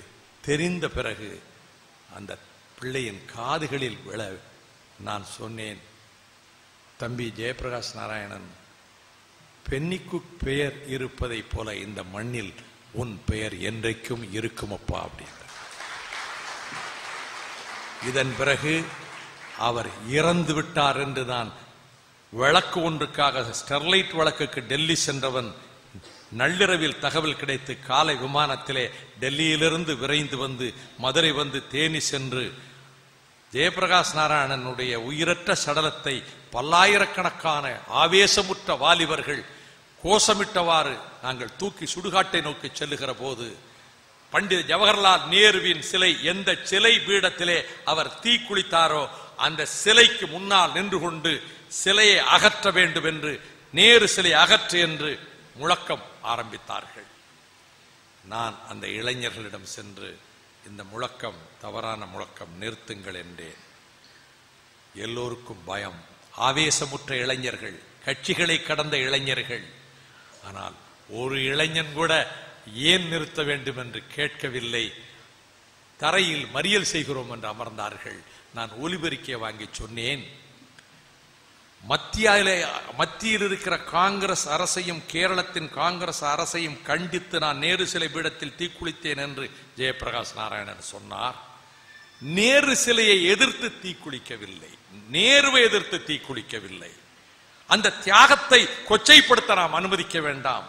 தெரிந்த பிறகு அந்த பிள்ளையின் காதுகளில் விழ நான் சொன்னேன், தம்பி ஜெயபிரகாஷ் நாராயணன், பென்னிக்குக் பெயர் இருப்பதை போல இந்த மண்ணில் உன் பெயர் என்றைக்கும் இருக்கும் அப்பா அப்படின்ற. இதன் பிறகு அவர் இறந்து விட்டார் என்று நான் வழக்கு ஒன்றுக்காக ஸ்டெர்லைட் வழக்குக்கு டெல்லி சென்றவன் நள்ளிரவில் தகவல் கிடைத்து காலை விமானத்திலே டெல்லியிலிருந்து விரைந்து வந்து மதுரை வந்து தேனி சென்று ஜெயபிரகாஷ் நாராயணனுடைய உயிரற்ற சடலத்தை பல்லாயிரக்கணக்கான ஆவேசமுற்ற வாலிபர்கள் கோஷமிட்டவாறு நாங்கள் தூக்கி சுடுகாட்டை நோக்கி செல்லுகிற போது பண்டித ஜவஹர்லால் நேருவின் சிலை எந்த சிலை பீடத்திலே அவர் தீ குளித்தாரோ அந்த சிலைக்கு முன்னால் நின்று கொண்டு சிலையை அகற்ற வேண்டும் என்று, நேரு சிலை அகற்று என்று முழக்கம் ஆரம்பித்தார்கள். நான் அந்த இளைஞர்களிடம் சென்று இந்த முழக்கம் தவறான முழக்கம், நிறுத்துங்கள் என்றேன். எல்லோருக்கும் பயம். ஆவேசமுற்ற இளைஞர்கள், கட்சிகளை கடந்த இளைஞர்கள். ஆனால் ஒரு இளைஞன் கூட ஏன் நிறுத்த வேண்டும் என்று கேட்கவில்லை. தரையில் மறியல் செய்கிறோம் என்று அமர்ந்தார்கள். நான் ஒலிபெருக்கிய வாங்கி சொன்னேன், மத்தியில் இருக்கிற காங்கிரஸ் அரசையும் கேரளத்தின் காங்கிரஸ் அரசையும் கண்டித்து நான் நேரு சிலை பீடத்தில் தீக்குளித்தேன் என்று ஜெயபிரகாஷ் நாராயணன் சொன்னார். நேரு சிலையை எதிர்த்து தீக்குளிக்கவில்லை, நேருவை எதிர்த்து தீக்குளிக்கவில்லை. அந்த தியாகத்தை கொச்சைப்படுத்த நாம் அனுமதிக்க வேண்டாம்.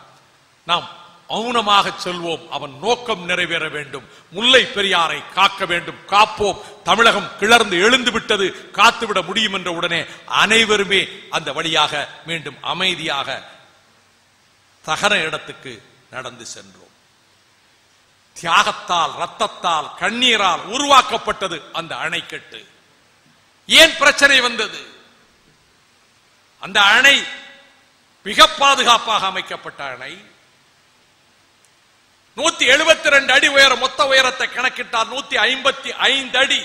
நாம் மௌனமாக செல்வோம். அவன் நோக்கம் நிறைவேற வேண்டும். முல்லை பெரியாரை காக்க வேண்டும், காப்போம். தமிழகம் கிளர்ந்து எழுந்து விட்டது, காத்துவிட முடியும் என்ற உடனே அனைவருமே அந்த வழியாக மீண்டும் அமைதியாக தகன இடத்துக்கு நடந்து சென்றோம். தியாகத்தால், ரத்தத்தால், கண்ணீரால் உருவாக்கப்பட்டது அந்த அணைக்கட்டு. ஏன் பிரச்சனை வந்தது? அந்த அணை மிக பாதுகாப்பாக அமைக்கப்பட்ட அணை. 172 அடி உயரம், மொத்த உயரத்தை கணக்கிட்டால் 155 அடி,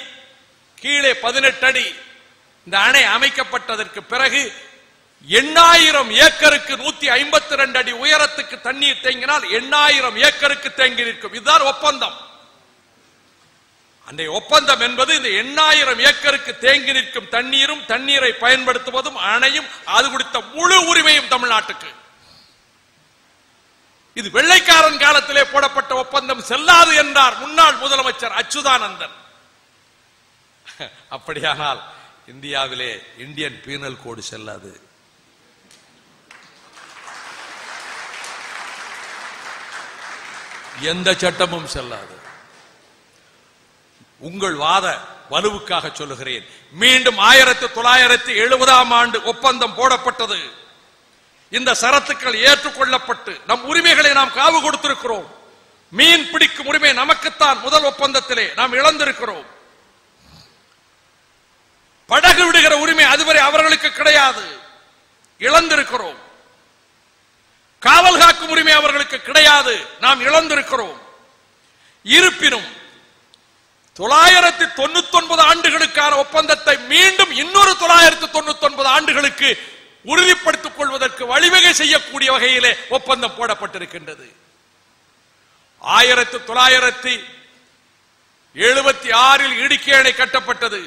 கீழே 18 அடி. இந்த அணை அமைக்கப்பட்டதற்கு பிறகு 8000 ஏக்கருக்கு 152 அடி உயரத்துக்கு தண்ணீர் தேங்கினால் 8000 ஏக்கருக்கு தேங்கி நிற்கும். இதுதான் ஒப்பந்தம். அந்த ஒப்பந்தம் என்பது இந்த 8000 ஏக்கருக்கு தேங்கி நிற்கும் தண்ணீரும், தண்ணீரை பயன்படுத்துவதும், அணையும், அது கொடுத்த முழு உரிமையும் தமிழ்நாட்டுக்கு. இது வெள்ளைக்காரன் காலத்திலே போடப்பட்ட ஒப்பந்தம், செல்லாது என்றார் முன்னாள் முதலமைச்சர் அச்சுதானந்தன். அப்படியானால் இந்தியாவிலே இந்தியன் பீனல் கோடு செல்லாது. எந்த சட்டமும் செல்லாது. உங்கள் வாத வலுவுக்காக சொல்லுகிறேன். மீண்டும் 1970ஆம் ஆண்டு ஒப்பந்தம் போடப்பட்டது. இந்த சரத்துக்கள் ஏற்றுக்கொள்ளப்பட்டு நம் உரிமைகளை நாம் காவு கொடுத்திருக்கிறோம். மீன் பிடிக்கும் உரிமை நமக்குத்தான் முதல் ஒப்பந்தத்திலே நாம் இழந்திருக்கிறோம். படகு விடுகிற உரிமை அதுவரை அவர்களுக்கு கிடையாது, இழந்திருக்கிறோம். காவல் காக்கும் உரிமை அவர்களுக்கு கிடையாது, நாம் இழந்திருக்கிறோம். இருப்பினும் 999 ஆண்டுகளுக்கான ஒப்பந்தத்தை மீண்டும் இன்னொரு 999 ஆண்டுகளுக்கு உறுதிப்படுத்திக் கொள்வதற்கு வழிவகை செய்யக்கூடிய வகையிலே ஒப்பந்தம் போடப்பட்டிருக்கின்றது. 1976 இடுக்கி அணை கட்டப்பட்டது.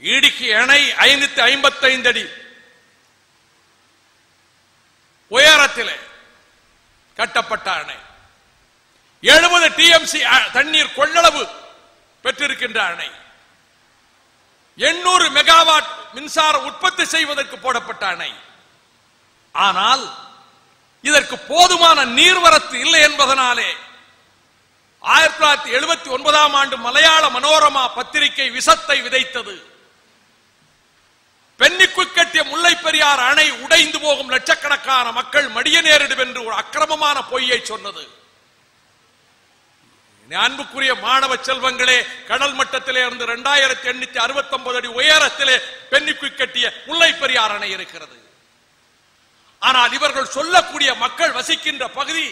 இடுக்கி அணை 555 அடி உயரத்திலே கட்டப்பட்ட அணை. 70 டிஎம்சி தண்ணீர் கொள்ளளவு பெற்றிருக்கின்ற அணை. 800 மெகாவாட் மின்சாரம் உற்பத்தி செய்வதற்கு போடப்பட்ட அணை. ஆனால் இதற்கு போதுமான நீர்வரத்து இல்லை என்பதனாலே 1979ஆம் ஆண்டு மலையாள மனோரமா பத்திரிகை விஷத்தை விதைத்தது. பென்னிக்குக் கட்டிய முல்லை பெரியார் அணை உடைந்து போகும், லட்சக்கணக்கான மக்கள் மடிய நேரிடும் என்று ஒரு அக்கிரமமான பொய்யை சொன்னது. அன்புக்குரிய மாணவ செல்வங்களே, கடல் மட்டத்திலே இருந்து 2869 அடி உயரத்திலே பென்னிக்குக் கட்டிய முல்லை பெரியார் அணை இருக்கிறது. ஆனால் இவர்கள் சொல்லக்கூடிய மக்கள் வசிக்கின்ற பகுதி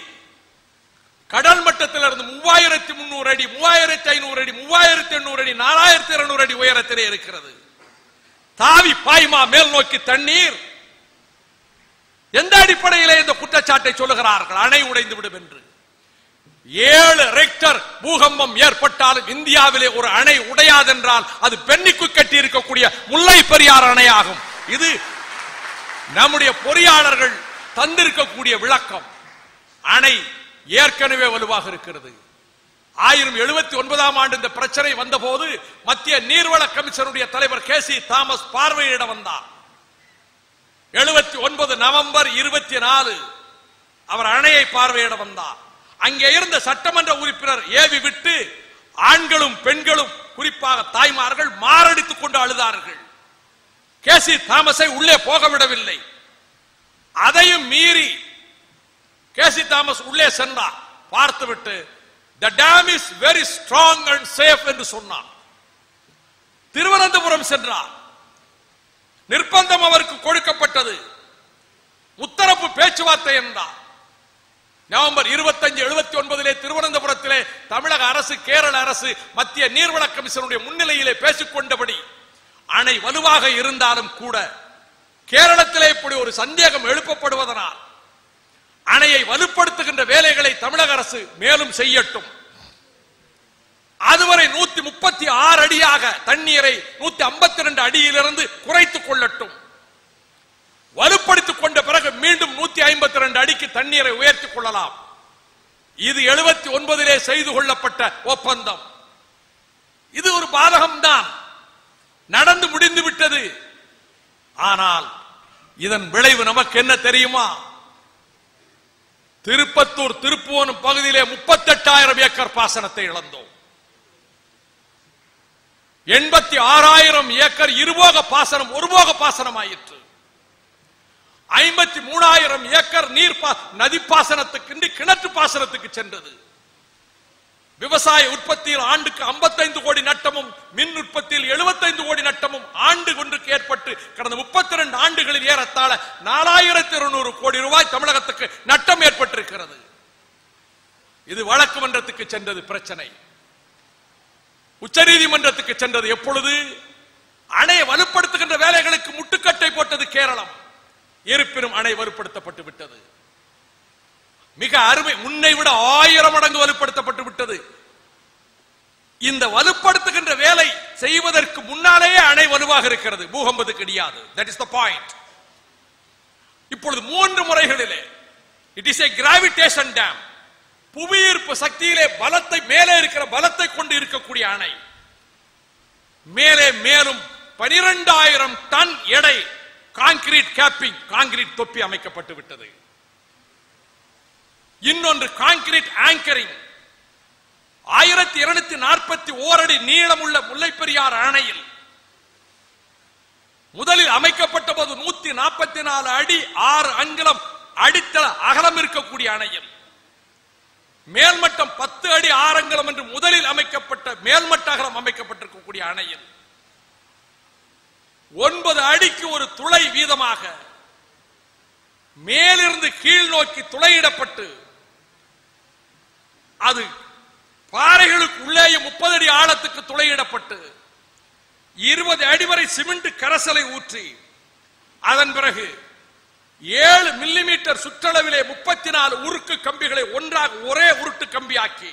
கடல் மட்டத்திலிருந்து 3300 அடி, 3500 அடி, 3800 அடி, 4200 அடி உயரத்திலே இருக்கிறது. தாவி பாய்மா மேல் நோக்கி தண்ணீர். எந்த அடிப்படையிலே இந்த குற்றச்சாட்டை சொல்லுகிறார்கள்? அணை உடைந்து விடும் என்று. 7 ரெக்டர் பூகம்பம் ஏற்பட்டாலும் இந்தியாவிலே ஒரு அணை உடையாதென்றால் அது பெண்ணிக்கு கட்டி இருக்கக்கூடிய முல்லை பெரியார் அணையாகும். இது நம்முடைய பொறியாளர்கள் தந்திருக்கக்கூடிய விளக்கம். அணை ஏற்கனவே வலுவாக இருக்கிறது. 1079ஆம் ஆண்டு இந்த பிரச்சனை வந்தபோது மத்திய நீர்வள கமிஷனுடைய தலைவர் கேசி தாமஸ் பார்வையிட வந்தார். 79 நவம்பர் 24 அவர் அணையை பார்வையிட வந்தார். அங்கே இருந்த சட்டமன்ற உறுப்பினர் ஏவி விட்டு ஆண்களும் பெண்களும் குறிப்பாக தாய்மார்கள் மாரடித்துக் கொண்டு அழுதார்கள். கேசி தாமஸை உள்ளே போக விடவில்லை. அதையும் மீறி கேசி தாமஸ் உள்ளே சென்றார். பார்த்துவிட்டு the dam is very strong and safe என்று சொன்னார். திருவனந்தபுரம் சென்றார். நிர்பந்தம் அவருக்கு கொடுக்கப்பட்டது. முத்தரப்பு பேச்சுவார்த்தை என்றார். நவம்பர் 25, 79 திருவனந்தபுரத்திலே தமிழக அரசு, கேரள அரசு, மத்திய நீர்வள கமிஷனுடைய முன்னிலையிலே பேசிக்கொண்டபடி அணை வலுவாக இருந்தாலும் கூட கேரளத்திலே இப்படி ஒரு சந்தேகம் எழுப்பப்படுவதனால் அணையை வலுப்படுத்துகின்ற வேலைகளை தமிழக அரசு மேலும் செய்யட்டும். அதுவரை 136 அடியாக தண்ணீரை 152 அடியிலிருந்து குறைத்துக் கொள்ளட்டும். வலுப்படுத்திக் கொண்ட பிறகு மீண்டும் 152 அடிக்கு தண்ணீரை உயர்த்திக் கொள்ளலாம். இது 79 செய்து கொள்ளப்பட்ட ஒப்பந்தம். இது ஒரு பாதகம்தான், நடந்து முடிந்து விட்டது. ஆனால் இதன் விளைவு நமக்கு என்ன தெரியுமா? திருப்பத்தூர், திருப்புவனம் பகுதியிலே 38,000 ஏக்கர் பாசனத்தை இழந்தோம். 86,000 ஏக்கர் இருபோக பாசனம் ஒருபோக பாசனம் ஆயிற்று. 53,000 ஏக்கர் நீர் நதி பாசனத்துக்கு கிணற்று பாசனத்துக்கு சென்றது. விவசாய உற்பத்தியில் ஆண்டுக்கு 55 கோடி நட்டமும், மின் உற்பத்தியில் 75 கோடி நட்டமும் ஆண்டு ஒன்றுக்கு ஏற்பட்டு கடந்த 32 ஆண்டுகளில் ஏறத்தாழ 4,200 கோடி ரூபாய் தமிழகத்துக்கு நட்டம் ஏற்பட்டிருக்கிறது. இது வழக்கு மன்றத்துக்கு சென்றது பிரச்சனை. உச்சநீதிமன்றத்துக்கு சென்றது எப்பொழுது? அணையை வலுப்படுத்துகின்ற வேலைகளுக்கு முட்டுக்கட்டை போட்டது கேரளம். இருப்பினும் அணை வலுப்படுத்தப்பட்டு விட்டது. மிக அருமை, முன்னை விட 1000 மடங்கு வலுப்படுத்தப்பட்டு விட்டது. இந்த வலுப்படுத்துகின்ற வேலை செய்வதற்கு முன்னாலேயே அணை வலுவாக இருக்கிறது, பூகம்பத்துக்கு கிடையாது. That is the point. இப்பொழுது 3 முறைகளிலே it is a gravitation dam, புவியீர்ப்பு சக்தியிலே பலத்தை, மேலே இருக்கிற பலத்தை கொண்டு இருக்கக்கூடிய அணை. மேலே மேலும் 12,000 டன் எடை கான்கிரீட் கேப்பிங், கான்கிரீட் தொப்பி அமைக்கப்பட்டு விட்டது. இன்னொன்று கான்கிரீட் ஆங்கரிங். 1241 அடி நீளமுள்ள முல்லைப்பெரியார் அணையில் முதலில் அமைக்கப்பட்ட போது 144 அடி 6 அங்குலம் அடித்தள அகலம் இருக்கக்கூடிய அணையில் மேல்மட்டம் 10 அடி 6 அங்குலம் என்று முதலில் அமைக்கப்பட்ட மேல்மட்ட அகலம் அமைக்கப்பட்டிருக்கக்கூடிய அணையில் 9 அடிக்கு ஒரு துளை வீதமாக மேலிருந்து கீழ் நோக்கி துளையிடப்பட்டு அது பாறைகளுக்கு உள்ளேயே 30 அடி ஆழத்துக்கு துளையிடப்பட்டு 20 அடி வரை சிமெண்ட் கரைசலை ஊற்றி அதன் பிறகு 7 மில்லிமீட்டர் சுற்றளவிலே 34 உருக்கு கம்பிகளை ஒன்றாக ஒரே உருட்டு கம்பியாக்கி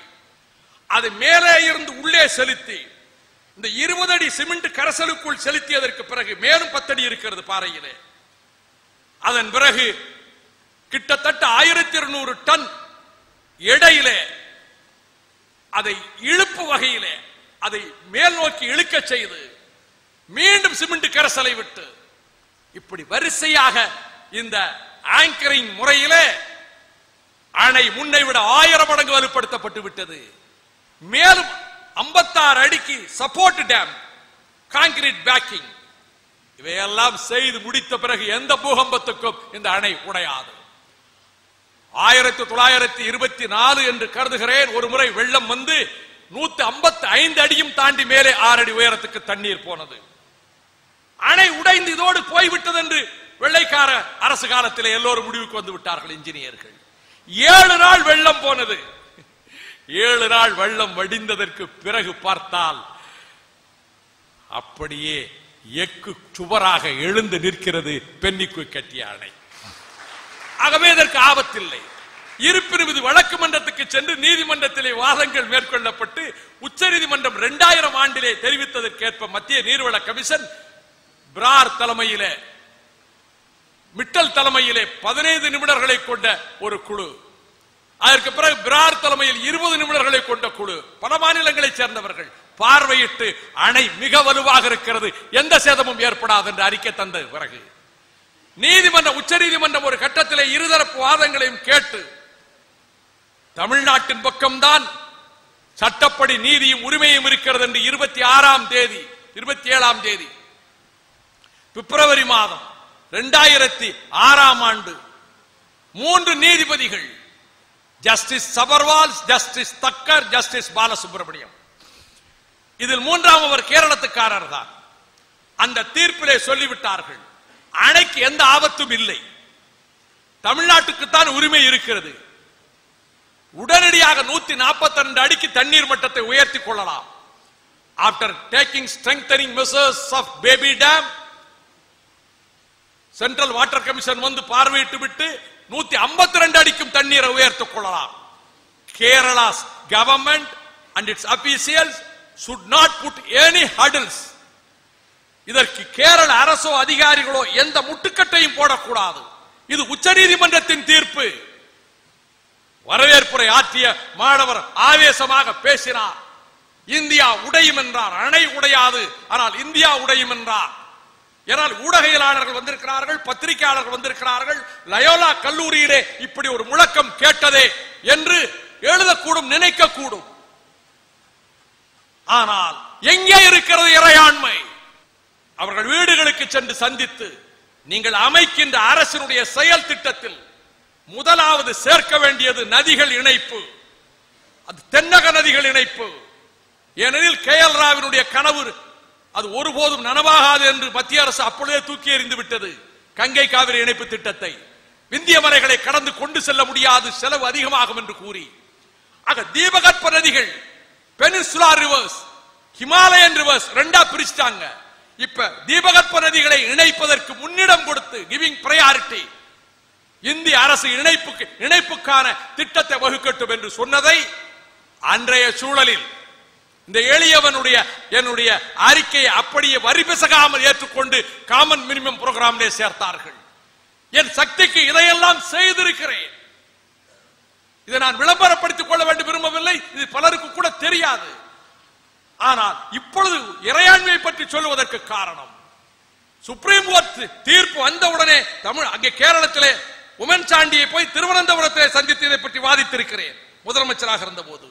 அது மேலே இருந்து உள்ளே செலுத்தி இந்த 20 அடி சிமெண்ட் கரைசலுக்குள் செலுத்தியதற்கு பிறகு மேலும் 10 அடி இருக்கிறது பாறையிலே. அதன் பிறகு கிட்டத்தட்ட 1200 டன் எடையிலே அதை இழுப்பு வகையிலே அதை மேல் நோக்கி இழுக்க செய்து மீண்டும் சிமெண்ட் கரைசலை விட்டு இப்படி வரிசையாக இந்த ஆங்கரிங் முறையிலே அணை முன்னை விட 1000 மடங்கு வலுப்படுத்தப்பட்டு விட்டது. மேலும் 56 அடிக்கு சப்போர்ட் டேம், கான்கிரீட் பேக்கிங், இவையெல்லாம் செய்து முடித்த பிறகு எந்த பூகம்பத்துக்கும் இந்த அணை உடையாது. 1924 என்று கருதுகிறேன், ஒரு முறை வெள்ளம் வந்து 155 அடியும் தாண்டி மேலே 6 அடி உயரத்துக்கு தண்ணீர் போனது. அணை உடைந்து இதோடு போய்விட்டது என்று வெள்ளைக்கார அரசு காலத்தில் எல்லோரும் முடிவுக்கு வந்து விட்டார்கள் இன்ஜினியர்கள். 7 நாள் வெள்ளம் போனது. 7 நாள் வெள்ளம் வடிந்ததற்கு பிறகு பார்த்தால் அப்படியே எக்கு சுவராக எழுந்து நிற்கிறது பென்னிக்கு கட்டிய அணை. ஆகவே இதற்கு ஆபத்தில்லை. இருப்பினும் இது வழக்கு மன்றத்துக்கு சென்று நீதிமன்றத்திலே வாதங்கள் மேற்கொள்ளப்பட்டு உச்ச நீதிமன்றம் 2000 ஆண்டிலே தெரிவித்ததற்கேற்ப மத்திய நீர்வள கமிஷன் பிரார் தலைமையிலே, மிட்டல் தலைமையிலே 15 நிமிடர்களை கொண்ட ஒரு குழு, அதற்கு பிறகு பிரார் தலைமையில் 20 நிமிடர்களை கொண்ட குழு, பல மாநிலங்களைச் சேர்ந்தவர்கள் பார்வையிட்டு அணை மிக வலுவாக இருக்கிறது, எந்த சேதமும் ஏற்படாது என்று அறிக்கை தந்த பிறகு நீதிமன்றம், உச்ச நீதிமன்றம் ஒரு கட்டத்திலே இருதரப்பு வாதங்களையும் கேட்டு தமிழ்நாட்டின் பக்கம்தான் சட்டப்படி நீதியும் உரிமையும் இருக்கிறது என்று 27ஆம் தேதி பிப்ரவரி மாதம் 2006ஆம் ஆண்டு 3 நீதிபதிகள், justice Sabharwal, justice Thakker, justice Balasubramaniam, இதில் 3ஆம் கேரளத்துக்காரர் தான், அந்த தீர்ப்பிலே சொல்லிவிட்டார்கள் அணைக்கு எந்த ஆபத்தும் இல்லை, தமிழ்நாட்டுக்குத்தான் உரிமை இருக்கிறது, உடனடியாக 142 அடிக்கு தண்ணீர் மட்டத்தை உயர்த்தி கொள்ளலாம். After taking strengthening measures of baby dam, central water commission வந்து பார்வையிட்டு விட்டு 152 அடிக்கும் தண்ணீரை உயர்த்திக் கொள்ளலாம். Kerala government and its officials should not put any hurdles. இதற்கு கேரள அரசோ அதிகாரிகளோ எந்த முட்டுக்கட்டையும் போடக்கூடாது. இது உச்ச நீதிமன்றத்தின் தீர்ப்பு. வரவேற்புரை ஆற்றிய மாணவர் ஆவேசமாக பேசினார். இந்தியா உடையும் என்றார். அணை உடையாது, ஆனால் இந்தியா உடையும் என்றார். ஏனால் ஊடகவியலாளர்கள் வந்திருக்கிறார்கள், பத்திரிகையாளர்கள் வந்திருக்கிறார்கள், லயோலா கல்லூரியிலே இப்படி ஒரு முழக்கம் கேட்டதே என்று எழுதக்கூடும், நினைக்கக்கூடும். ஆனால் எங்கே இருக்கிறது இறையாண்மை? அவர்கள் வீடுகளுக்கு சென்று சந்தித்து, நீங்கள் அமைக்கின்ற அரசினுடைய செயல் திட்டத்தில் முதலாவது சேர்க்க வேண்டியது நதிகள் இணைப்பு, அது தென்னக நதிகள் இணைப்பு. ஏனெனில் KL ராவினுடைய கனவு அது ஒருபோதும் நனவாகாது என்று மத்திய அரசு அப்பொழுதே தூக்கி எறிந்து விட்டது. கங்கை காவிரி இணைப்பு திட்டத்தை விந்திய மலைகளை கடந்து கொண்டு செல்ல முடியாது, செலவு அதிகமாகும் என்று கூறி, ஆக தீபகற்ப நதிகள், பெனின்சுலா ரிவர்ஸ், ஹிமாலயன் ரிவர்ஸ் 2ஆ பிரிச்சிட்டாங்க. இப்ப தீபகற்ப நதிகளை இணைப்பதற்கு முன்னிடம் கொடுத்து, கிவிங் பிரையாரிட்டி, இந்திய அரசு இணைப்புக்கான திட்டத்தை வகுக்கட்டும் என்று சொன்னதை அன்றைய சூழலில் இந்த எளியவனுடைய என்னுடைய அறிக்கையை அப்படியே வரி பிசகாமல் ஏற்றுக்கொண்டு காமன் மினிமம் புரோகிராமிலே சேர்த்தார்கள். என் சக்திக்கு இதையெல்லாம் செய்திருக்கிறேன். இதை நான் விளம்பரப்படுத்திக் கொள்ள வேண்டும் விரும்பவில்லை, இது பலருக்கு கூட தெரியாது. ஆனால் இப்பொழுது இறையாண்மையை பற்றி சொல்லுவதற்கு காரணம், சுப்ரீம் கோர்ட் தீர்ப்பு வந்தவுடனே அங்கே கேரளத்திலே உமன் சாண்டியை போய் திருவனந்தபுரத்திலே சந்தித்து இதை பற்றி வாதித்திருக்கிறேன் முதலமைச்சராக இருந்த போது.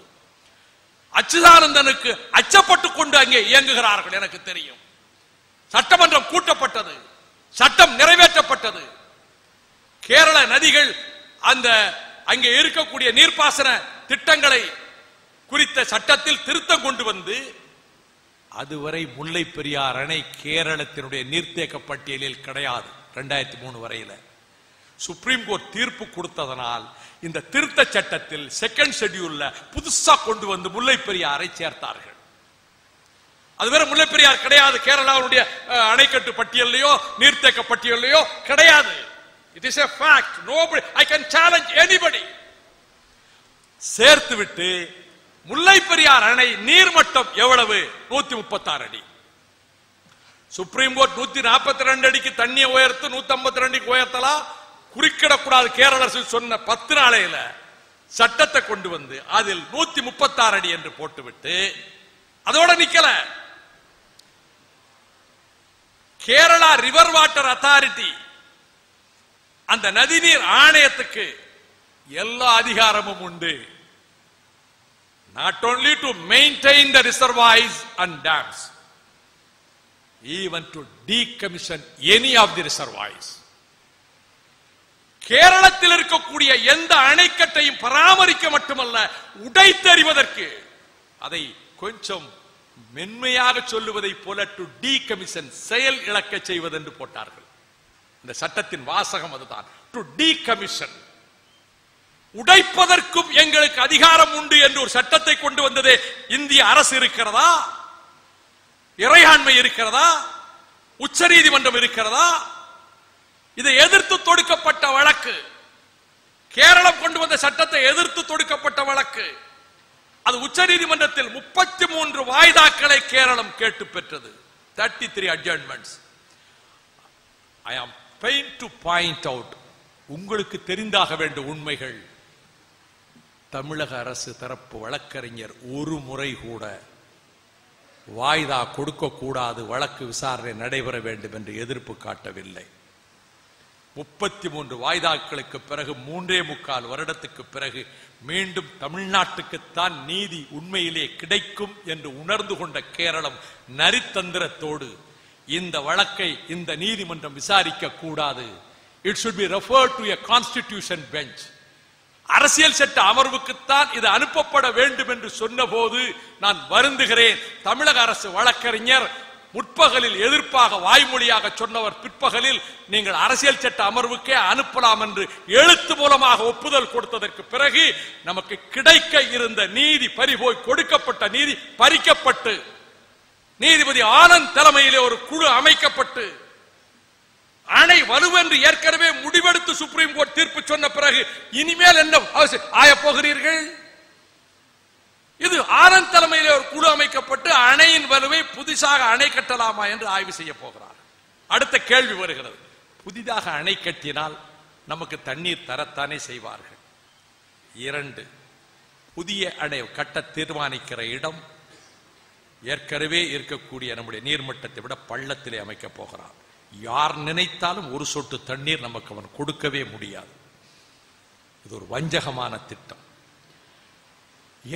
அச்சுதானந்தனுக்கு அச்சப்பட்டுக் கொண்டு அங்கே இயங்குகிறார்கள் எனக்கு தெரியும். சட்டமன்றம் கூட்டப்பட்டது, சட்டம் நிறைவேற்றப்பட்டது. கேரள நதிகள் அந்த அங்கே இருக்கக்கூடிய நீர்ப்பாசன திட்டங்களை குறித்த சட்டத்தில் திருத்தம் கொண்டு வந்து, அதுவரை முல்லை பெரியார் அணை கேரளத்தினுடைய நீர்த்தேக்க பட்டியலில் கிடையாது. 2003 வரையில சுப்ரீம் கோர்ட் தீர்ப்பு கொடுத்ததனால் இந்த திருத்த சட்டத்தில் செகண்ட் ஷெட்யூல்ல புதுசா கொண்டு வந்து முல்லை பெரியாரை சேர்த்தார்கள். அதுவரை முல்லை பெரியார் கிடையாது கேரளாவுடைய அணைக்கட்டு பட்டியலையோ நீர்த்தேக்க பட்டியலையோ கிடையாது. It is a fact. Nobody, I can challenge anybody. சேர்த்து விட்டு முல்லை பெரியார் அணை நீர்மட்டம் எவ்வளவு? 136 அடி. சுப்ரீம் கோர்ட் 142 அடிக்கு தண்ணியை உயர்த்து 152 அடிக்கு உயர்த்தலாம், குறுக்கிடக்கூடாது கேரள அரசு சொன்ன 10 நாளையில சட்டத்தை கொண்டு வந்து அதில் 136 அடி என்று போட்டுவிட்டு அதோட நிக்கல. கேரளா ரிவர் வாட்டர் அத்தாரிட்டி அந்த நதிநீர் ஆணையத்துக்கு எல்லா அதிகாரமும் உண்டு. Not only to maintain the reservoirs and dams, even to decommission any of the reservoirs. கேரளத்தில் இருக்கக்கூடிய எந்த அணைக்கட்டையும் பராமரிக்க மட்டுமல்ல, உடைத்தெறிவதற்கு, அதை கொஞ்சம் மென்மையாக சொல்லுவதை போல டு டீகமிஷன், செயல் இழக்க செய்வது என்று போட்டார்கள். இந்த சட்டத்தின் வாசகம் அதுதான், டு டீகமிஷன். உடைப்பதற்கும் எங்களுக்கு அதிகாரம் உண்டு என்று ஒரு சட்டத்தை கொண்டு வந்ததே இந்திய அரசு இருக்கிறதா? இறையாண்மை இருக்கிறதா? உச்ச நீதிமன்றம் இருக்கிறதா? இதை எதிர்த்து தொடுக்கப்பட்ட வழக்கு, கேரளம் கொண்டு வந்த சட்டத்தை எதிர்த்து தொடுக்கப்பட்ட வழக்கு. அது உச்ச நீதிமன்றத்தில் 33 வாய்தாக்களை கேரளம் கேட்டு பெற்றது. 33 adjournments. I am pained to point out, உங்களுக்கு தெரிந்தாக வேண்டிய உண்மைகள். தமிழக அரசு தரப்பு வழக்கறிஞர் ஒரு முறை கூட வாய்தா கொடுக்க கூடாது, வழக்கு விசாரணை நடைபெற வேண்டும் என்று எதிர்ப்பு காட்டவில்லை. 33 வாய்தாக்களுக்கு பிறகு 3.25 வருடத்துக்கு பிறகு மீண்டும் தமிழ்நாட்டுக்குத்தான் நீதி உண்மையிலே கிடைக்கும் என்று உணர்ந்து கொண்ட கேரளம் நரித்தந்திரத்தோடு இந்த வழக்கை இந்த நீதிமன்றம் விசாரிக்க கூடாது, it should be referred to a constitution bench, அரசியல் சட்ட அமர்வுக்குத்தான் இது அனுப்பப்பட வேண்டும் என்று சொன்ன போது நான் வருந்துகிறேன். தமிழக அரசு வழக்கறிஞர் முற்பகலில் எதிர்ப்பாக வாய்மொழியாக சொன்னவர் பிற்பகலில் நீங்கள் அரசியல் சட்ட அமர்வுக்கே அனுப்பலாம் என்று எழுத்து மூலமாக ஒப்புதல் கொடுத்ததற்கு பிறகு நமக்கு கிடைக்க இருந்த நீதி பறிபோய் கொடுக்கப்பட்ட நீதி பறிக்கப்பட்டு நீதிபதி ஆனந்த் தலைமையிலே ஒரு குழு அமைக்கப்பட்டு அணை வலுவென்று ஏற்கனவே முடிவெடுத்து சுப்ரீம் கோர்ட் தீர்ப்பு சொன்ன பிறகு இனிமேல் என்ன ஆயப்போகிறீர்கள்? இது ஆனந்த் தலைமையிலே ஒரு குழு அமைக்கப்பட்டு அணையின் வலுவை புதிதாக அணை கட்டலாமா என்று ஆய்வு செய்ய போகிறார். அடுத்த கேள்வி வருகிறது, புதிதாக அணை கட்டினால் நமக்கு தண்ணீர் தரத்தானே செய்வார்கள். 2, புதிய அணை கட்ட தீர்மானிக்கிற இடம் ஏற்கனவே இருக்கக்கூடிய நம்முடைய நீர்மட்டத்தை விட பள்ளத்திலே அமைக்க போகிறார். யார் நினைத்தாலும் ஒரு சொட்டு தண்ணீர் நமக்கு அவன் கொடுக்கவே முடியாது. இது ஒரு வஞ்சகமான திட்டம்.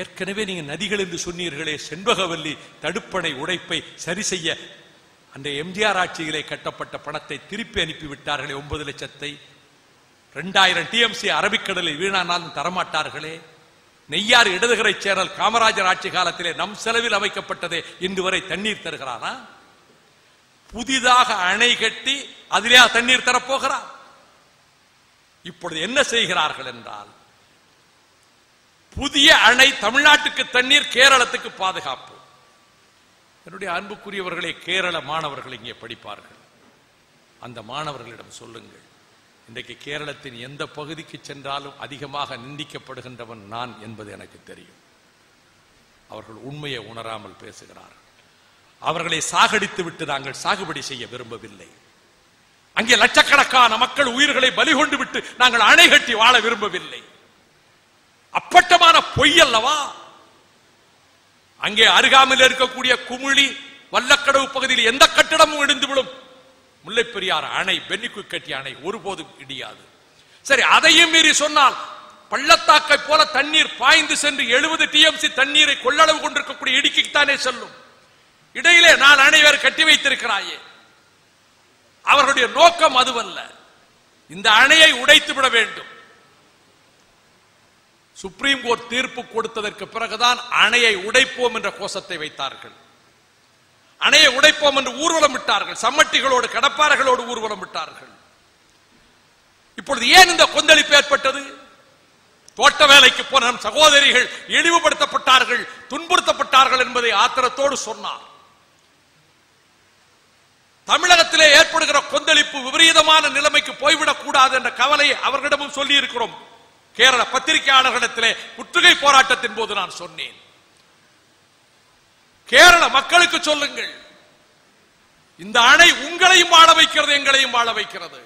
ஏற்கனவே நீங்க நதிகள் என்று சொன்னீர்களே, செண்பகவல்லி தடுப்பணை உடைப்பை சரி செய்ய அந்த எம்ஜிஆர் ஆட்சியிலே கட்டப்பட்ட பணத்தை திருப்பி அனுப்பிவிட்டார்களே, 9 லட்சத்தை. 2000 TMC அரபிக்கடலில் வீணானாலும் தரமாட்டார்களே. நெய்யாறு இடதுகரை சேனல் காமராஜர் ஆட்சி காலத்திலே நம் செலவில் அமைக்கப்பட்டதே இன்று வரை தண்ணீர் தருகிறானா? புதிதாக அணை கட்டி அதிலே தண்ணீர் தரப்போகிறார். இப்பொழுது என்ன செய்கிறார்கள் என்றால், புதிய அணை தமிழ்நாட்டுக்கு தண்ணீர், கேரளத்துக்கு பாதுகாப்பு. என்னுடைய அன்புக்குரியவர்களே, கேரள மாணவர்கள் இங்கே படிப்பார்கள். அந்த மாணவர்களிடம் சொல்லுங்கள், இன்றைக்கு கேரளத்தின் எந்த பகுதிக்கு சென்றாலும் அதிகமாக நிந்திக்கப்படுகின்றவன் நான் என்பது எனக்கு தெரியும். அவர்கள் உண்மையை உணராமல் பேசுகிறார்கள். அவர்களை சாகடித்து விட்டு நாங்கள் சாகுபடி செய்ய விரும்பவில்லை. அங்கே லட்சக்கணக்கான மக்கள் உயிர்களை பலி கொண்டு விட்டு நாங்கள் அணை கட்டி வாழ விரும்பவில்லை. அப்பட்டமான பொய் அல்லவா? அங்கே அருகாமையில் இருக்கக்கூடிய குமிழி வல்லக்கடவு பகுதியில் எந்த கட்டிடமும் இடிந்து விடும். முல்லை பெரியார் அணை, பென்னிக்கு கட்டிய அணை ஒருபோதும் இடியாது. சரி, அதையும் மீறி சொன்னால் பள்ளத்தாக்கை போல தண்ணீர் பாய்ந்து சென்று 70 TMC தண்ணீரை கொள்ளளவு கொண்டிருக்கக்கூடிய இடுக்கித்தானே செல்லும். இடையிலே நான் அணைவர் கட்டி வைத்திருக்கிறாயே. அவர்களுடைய நோக்கம் அதுவல்ல. இந்த அணையை உடைத்து விட வேண்டும். சுப்ரீம் கோர்ட் தீர்ப்பு கொடுத்ததற்கு பிறகுதான் அணையை உடைப்போம் என்ற கோஷத்தை வைத்தார்கள். அணையை உடைப்போம் என்று ஊர்வலம் விட்டார்கள். சம்மட்டிகளோடு கடப்பாறைகளோடு ஊர்வலம் விட்டார்கள். இப்பொழுது ஏன் இந்த கொந்தளிப்பு ஏற்பட்டது? தோட்ட வேலைக்கு போன நம் சகோதரிகள் இழிவுபடுத்தப்பட்டார்கள், துன்புறுத்தப்பட்டார்கள் என்பதை ஆத்திரத்தோடு சொன்னார். தமிழகத்திலே ஏற்படுகிற கொந்தளிப்பு விபரீதமான நிலைமைக்கு போய்விடக் கூடாது என்ற கவலையை அவர்களிடமும் சொல்லி இருக்கிறோம். கேரள பத்திரிகையாளர்களிடத்திலே முற்றுகை போராட்டத்தின் போது நான் சொன்னேன், கேரள மக்களுக்கு சொல்லுங்கள், இந்த அணை உங்களையும் வாழ வைக்கிறது, எங்களையும் வாழ வைக்கிறது.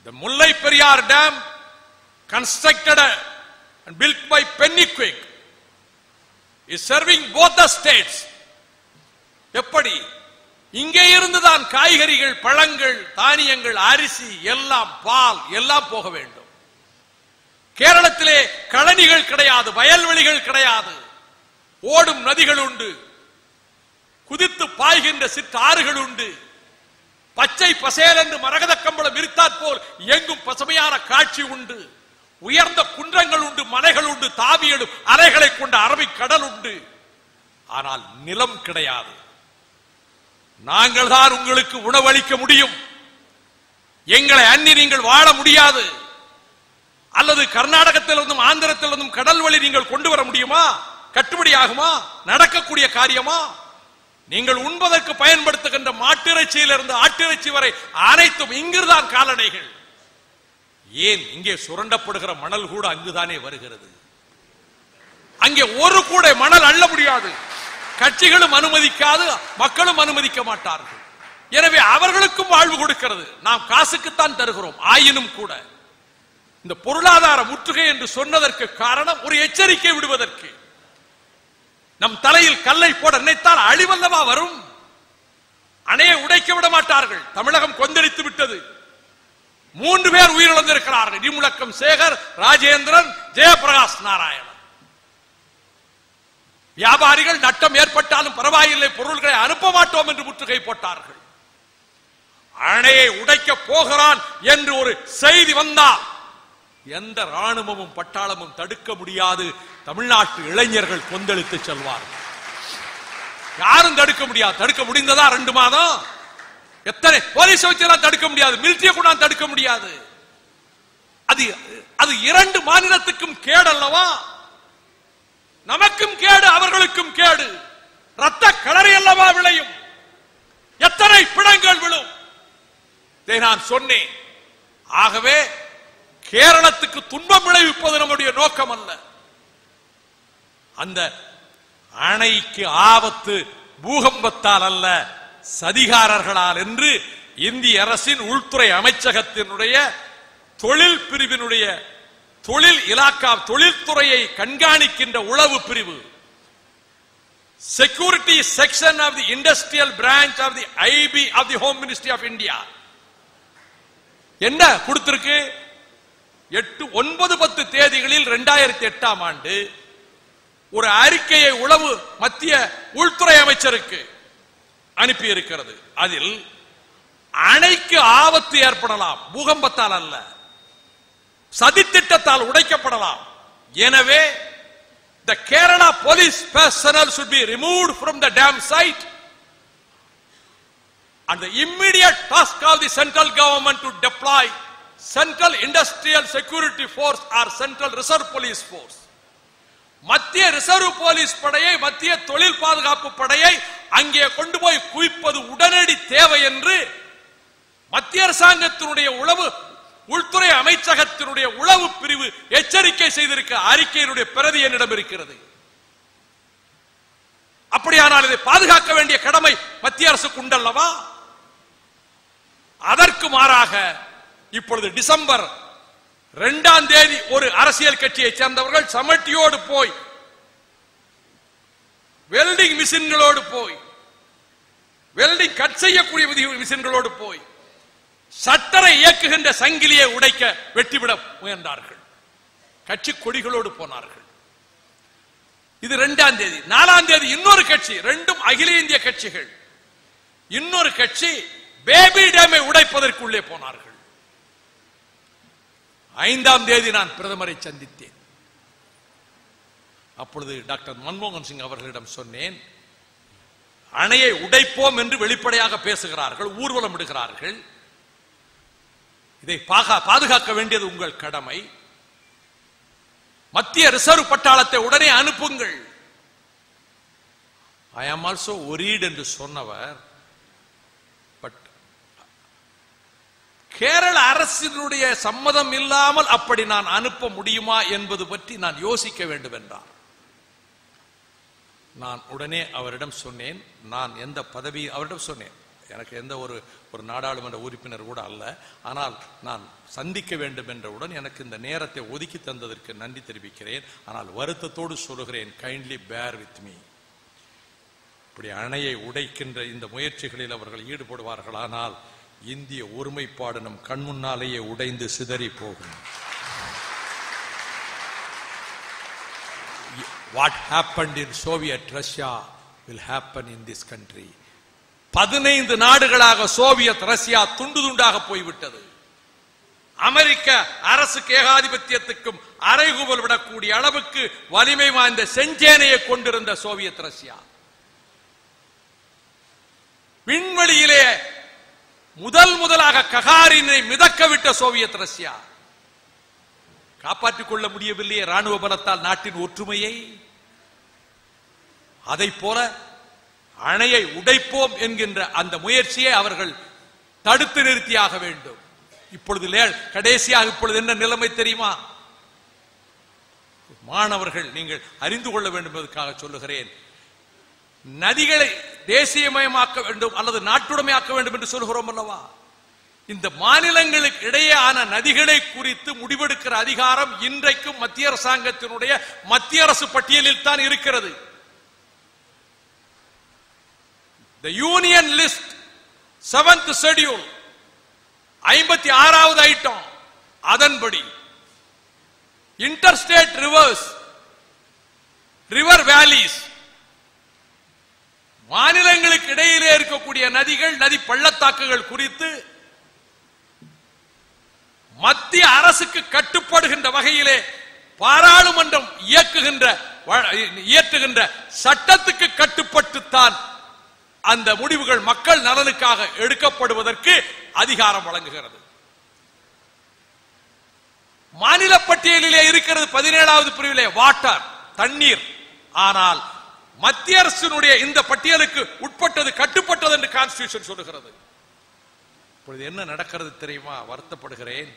The Mullai Periyar Dam constructed and built by Pennyquick is serving both the states. எப்படி? இங்கே இருந்துதான் காய்கறிகள், பழங்கள், தானியங்கள், அரிசி, எல்லாம், பால் எல்லாம் போக வேண்டும். கேரளத்திலே கழனிகள் கிடையாது, வயல்வெளிகள் கிடையாது, ஓடும் நதிகள் உண்டு, குதித்து பாய்கின்ற சிற்றாறுகள் உண்டு, பச்சை பசேல் என்று மரகத கம்பளம் விரித்தாற் போல் எங்கும் பசுமையான காட்சி உண்டு, உயர்ந்த குன்றங்கள் உண்டு, மலைகள் உண்டு, தாவியலும் அலைகளை கொண்ட அரபிக் கடல் உண்டு. ஆனால் நிலம் கிடையாது. நாங்கள் தான் உங்களுக்கு உணவளிக்க முடியும். எங்களை அன்னி நீங்கள் வாழ முடியாது. அல்லது கர்நாடகத்திலிருந்தும் ஆந்திரத்திலிருந்தும் கடல் வழி நீங்கள் கொண்டு வர முடியுமா? கட்டுப்படி ஆகுமா? நடக்கக்கூடிய காரியமா? நீங்கள் உண்பதற்கு பயன்படுத்துகின்ற மாட்டிறைச்சியிலிருந்து ஆட்டிறைச்சி வரை அனைத்தும் இங்குதான் கால்நடைகள். ஏன் இங்கே சுரண்டப்படுகிற மணல் கூட அங்குதானே வருகிறது. அங்கே ஒரு கூடை மணல் அள்ள முடியாது. கட்சிகளும் அனுமதிக்காது, மக்களும் அனுமதிக்க மாட்டார்கள். எனவே அவர்களுக்கும் வாழ்வு கொடுக்கிறது. நாம் காசுக்குத்தான் தருகிறோம். ஆயினும் கூட இந்த பொருளாதார முற்றுகை என்று சொன்னதற்கு காரணம் ஒரு எச்சரிக்கை விடுவதற்கு. நம் தலையில் கல்லை போட நினைத்தால் அழிவல்லவா வரும். அணையை உடைக்க விட மாட்டார்கள். தமிழகம் கொந்தளித்து விட்டது. 3 பேர் உயிரிழந்திருக்கிறார்கள். இடிமுழக்கம் சேகர், ராஜேந்திரன், ஜெயபிரகாஷ் நாராயணன். வியாபாரிகள் நட்டம் ஏற்பட்டாலும் பரவாயில்லை, பொருள்களை அனுப்ப மாட்டோம் என்று முற்றுகை போட்டார்கள். அணையை உடைக்க போகிறான் என்று ஒரு செய்தி வந்தால் எந்த ராணுவமும் பட்டாளமும் தடுக்க முடியாது. தமிழ்நாட்டு இளைஞர்கள் கொந்தளித்து செல்வார்கள். யாரும் தடுக்க முடியாது. தடுக்க முடிந்ததா 2 மாதம்? எத்தனை போலீஸ் வச்செல்லாம் தடுக்க முடியாது. மிலிட்டரிய கூட தடுக்க முடியாது. அது 2 மாநிலத்துக்கும் கேடு அல்லவா? நமக்கும் கேடு, அவர்களுக்கும் கேடு. ரத்த களரி அல்லவா விளையும். எத்தனை பிணங்கள் விழும். இதை நான் சொன்னேன். ஆகவே கேரளத்துக்கு துன்பம் விளைவிப்பது நம்முடைய நோக்கம் அல்ல. அந்த அணைக்கு ஆபத்து பூகம்பத்தால் அல்ல, சதிகாரர்களால் என்று இந்திய அரசின் உள்துறை அமைச்சகத்தினுடைய தொழில் பிரிவினுடைய தொழில் இலாக்கா தொழில்துறையை கண்காணிக்கின்ற உளவு பிரிவு, security section of the industrial branch of the IB of the home ministry of India என்ன கொடுத்திருக்கு? 9-10 தேதிகளில் 2008ஆம் ஆண்டு ஒரு அறிக்கையை உளவு மத்திய உள்துறை அமைச்சருக்கு அனுப்பி இருக்கிறது. அதில் அணைக்கு ஆபத்து ஏற்படலாம், பூகம்பத்தால் அல்ல, சதித்திட்டத்தால் உடைக்கப்படலாம். எனவே the Kerala police personnel should be removed from the dam site and the immediate task of the central government to deploy Central Industrial Security Force or Central Reserve Police Force. மத்திய ரிசர்வ் போலீஸ் படையை, மத்திய தொழில் பாதுகாப்பு படையை அங்கே கொண்டு போய் குவிப்பது உடனடி தேவை என்று மத்திய அரசாங்கத்தினுடைய உள்துறை அமைச்சகத்தினுடைய உளவு பிரிவு எச்சரிக்கை செய்திருக்க அறிக்கையினுடைய பிரதி என்னிடம் இருக்கிறது. அப்படியானால் இதை பாதுகாக்க வேண்டிய கடமை மத்திய அரசுக்கு உண்டல்லவா? அதற்கு மாறாக இப்பொழுது டிசம்பர் 2ஆம் தேதி ஒரு அரசியல் கட்சியை சேர்ந்தவர்கள் சமட்டியோடு போய், வெல்டிங் மிஷின்களோடு போய், வெல்டிங் கட் செய்யக்கூடிய மிஷின்களோடு போய் சட்டரை இயக்குகின்ற சங்கிலியை உடைக்க வெட்டிவிட முயன்றார்கள். கட்சி கொடிகளோடு போனார்கள். இது 2ஆம் தேதி. 4ஆம் தேதி இன்னொரு கட்சி, 2ம் அகில இந்திய கட்சிகள், இன்னொரு கட்சி பேபி டேமை உடைப்பதற்குள்ளே போனார்கள். 5ஆம் தேதி நான் பிரதமரை சந்தித்தேன். அப்பொழுது டாக்டர் மன்மோகன் சிங் அவர்களிடம் சொன்னேன், அணையை உடைப்போம் என்று வெளிப்படையாக பேசுகிறார்கள், ஊர்வலம் விடுகிறார்கள். இதை பாதுகாக்க வேண்டியது உங்கள் கடமை. மத்திய ரிசர்வ் பட்டாளத்தை உடனே அனுப்புங்கள். ஐ ஆம் ஆல்சோ worried என்று சொன்னவர், பட் கேரள அரசினுடைய சம்மதம் இல்லாமல் அப்படி நான் அனுப்ப முடியுமா என்பது பற்றி நான் யோசிக்க வேண்டும் என்றார். நான் உடனே அவரிடம் சொன்னேன், நான் எந்த பதவி அவரிடம் சொன்னேன், எனக்கு எந்த ஒரு நாடாளுமன்ற உறுப்பினர் கூட அல்ல, ஆனால் நான் சந்திக்க வேண்டும் என்றவுடன் எனக்கு இந்த நேரத்தை ஒதுக்கி தந்ததற்கு நன்றி தெரிவிக்கிறேன். ஆனால் வருத்தத்தோடு சொல்கிறேன், கைண்ட்லி பேர் வித் மீ. இப்படி அணையை உடைக்கின்ற இந்த முயற்சிகளில் அவர்கள் ஈடுபடுவார்களானால் இந்திய ஒருமைப்பாடு நம் கண்முன்னாலேயே உடைந்து சிதறி போகும். What happened in Soviet Russia will happen in this country. 15 நாடுகளாக சோவியத் ரஷ்யா துண்டு துண்டாக போய்விட்டது. அமெரிக்க அரசுக்கு ஏகாதிபத்தியத்துக்கும் அறைகூவல் விடக்கூடிய அளவுக்கு வலிமை வாய்ந்த செஞ்சேனையை கொண்டிருந்த சோவியத் ரஷ்யா, விண்வெளியிலே முதலாக ககாரினை மிதக்க விட்ட சோவியத் ரஷ்யா, காப்பாற்றிக் கொள்ள முடியவில்லையே ராணுவ பலத்தால் நாட்டின் ஒற்றுமையை. அதை போல அணையை உடைப்போம் என்கின்ற அந்த முயற்சியை அவர்கள் தடுத்து நிறுத்தியாக வேண்டும். இப்பொழுது கடைசியாக இப்பொழுது என்ன நிலைமை தெரியுமா? மாணவர்கள், நீங்கள் அறிந்து கொள்ள வேண்டும் என்பதற்காக சொல்லுகிறேன். நதிகளை தேசியமயமாக்க வேண்டும் அல்லது நாட்டுடைமையாக்க வேண்டும் என்று சொல்கிறோம் அல்லவா? இந்த மாநிலங்களுக்கு இடையேயான நதிகளை குறித்து முடிவெடுக்கிற அதிகாரம் இன்றைக்கும் மத்திய அரசாங்கத்தினுடைய மத்திய அரசு பட்டியலில் தான் இருக்கிறது. The Union List 7th Schedule 56வது ஐட்டம், அதன்படி interstate rivers, river valleys, மாநிலங்களுக்கு இடையிலே இருக்கக்கூடிய நதிகள், நதி பள்ளத்தாக்குகள் குறித்து மத்திய அரசுக்கு கட்டுப்படுகின்ற வகையிலே பாராளுமன்றம் இயற்றுகின்ற சட்டத்துக்கு கட்டுப்பட்டுத்தான் அந்த முடிவுகள் மக்கள் நலனுக்காக எடுக்கப்படுவதற்கு அதிகாரம் வழங்குகிறது. மாநில பட்டியலிலே இருக்கிறது 17வது பிரிவிலே வாட்டர், தண்ணீர். ஆனால் மத்திய அரசினுடைய இந்த பட்டியலுக்கு உட்பட்டது, கட்டுப்பட்டது என்று கான்ஸ்டிடியூஷன் சொல்லுகிறது. இப்பொழுது என்ன நடக்கிறது தெரியுமா? வருத்தப்படுகிறேன்.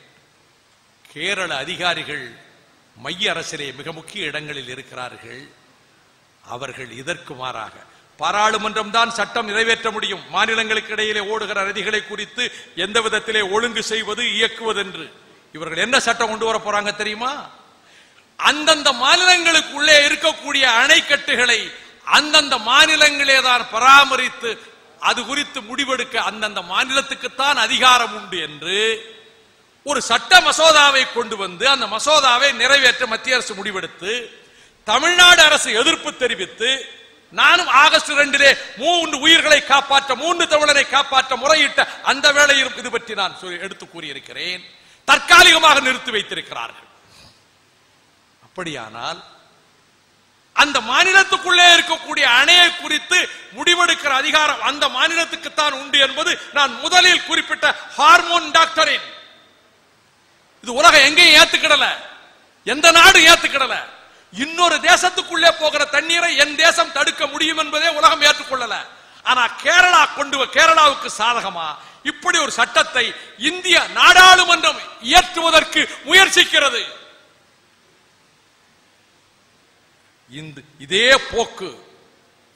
கேரள அதிகாரிகள் மைய அரசிலே மிக முக்கிய இடங்களில் இருக்கிறார்கள். அவர்கள் இதற்கு மாறாக பாராளுமன்றம் தான் சட்டம் நிறைவேற்ற முடியும். மாநிலங்களுக்கு இடையிலே ஓடுகிற நதிகளை குறித்து எந்த விதத்திலே ஒழுங்கு செய்வது, இயக்குவது என்று. இவர்கள் என்ன சட்டம் கொண்டு வர போறாங்க தெரியுமா? அந்தந்த மாநிலங்களுக்கு உள்ளே இருக்கக்கூடிய அணைக்கட்டுகளை அந்தந்த மாநிலங்களே தான் பராமரித்து அது குறித்து முடிவெடுக்க அந்தந்த மாநிலத்துக்குத்தான் அதிகாரம் உண்டு என்று ஒரு சட்ட மசோதாவை கொண்டு வந்து அந்த மசோதாவை நிறைவேற்ற மத்திய அரசு முடிவெடுத்து தமிழ்நாடு அரசு எதிர்ப்பு தெரிவித்து, நானும் ஆகஸ்ட் 2 3 உயிர்களை காப்பாற்ற, 3 தமிழரை காப்பாற்ற முறையிட்ட அந்த வேளையிலும் இது பற்றி நான் எடுத்து கூறியிருக்கிறேன். தற்காலிகமாக நிறுத்தி வைத்திருக்கிறார்கள். அப்படியானால் அந்த மாநிலத்துக்குள்ளே இருக்கக்கூடிய அணையை குறித்து முடிவெடுக்கிற அதிகாரம் அந்த மாநிலத்துக்குத்தான் உண்டு என்பது நான் முதலில் குறிப்பிட்ட ஹார்மோன் டாக்டரின். இது உலகம் எங்கேயும் ஏத்துக்கிடல, எந்த நாடு ஏத்துக்கிடல. இன்னொரு தேசத்துக்குள்ளே போகிற தண்ணீரை என் தேசம் தடுக்க முடியும் என்பதே உலகம் ஏற்றுக்கொள்ளல. ஆனா கேரளாவுக்கு சாதகமா இப்படி ஒரு சட்டத்தை இந்திய நாடாளுமன்றம் இயற்றுவதற்கு முயற்சிக்கிறது. இதே போக்கு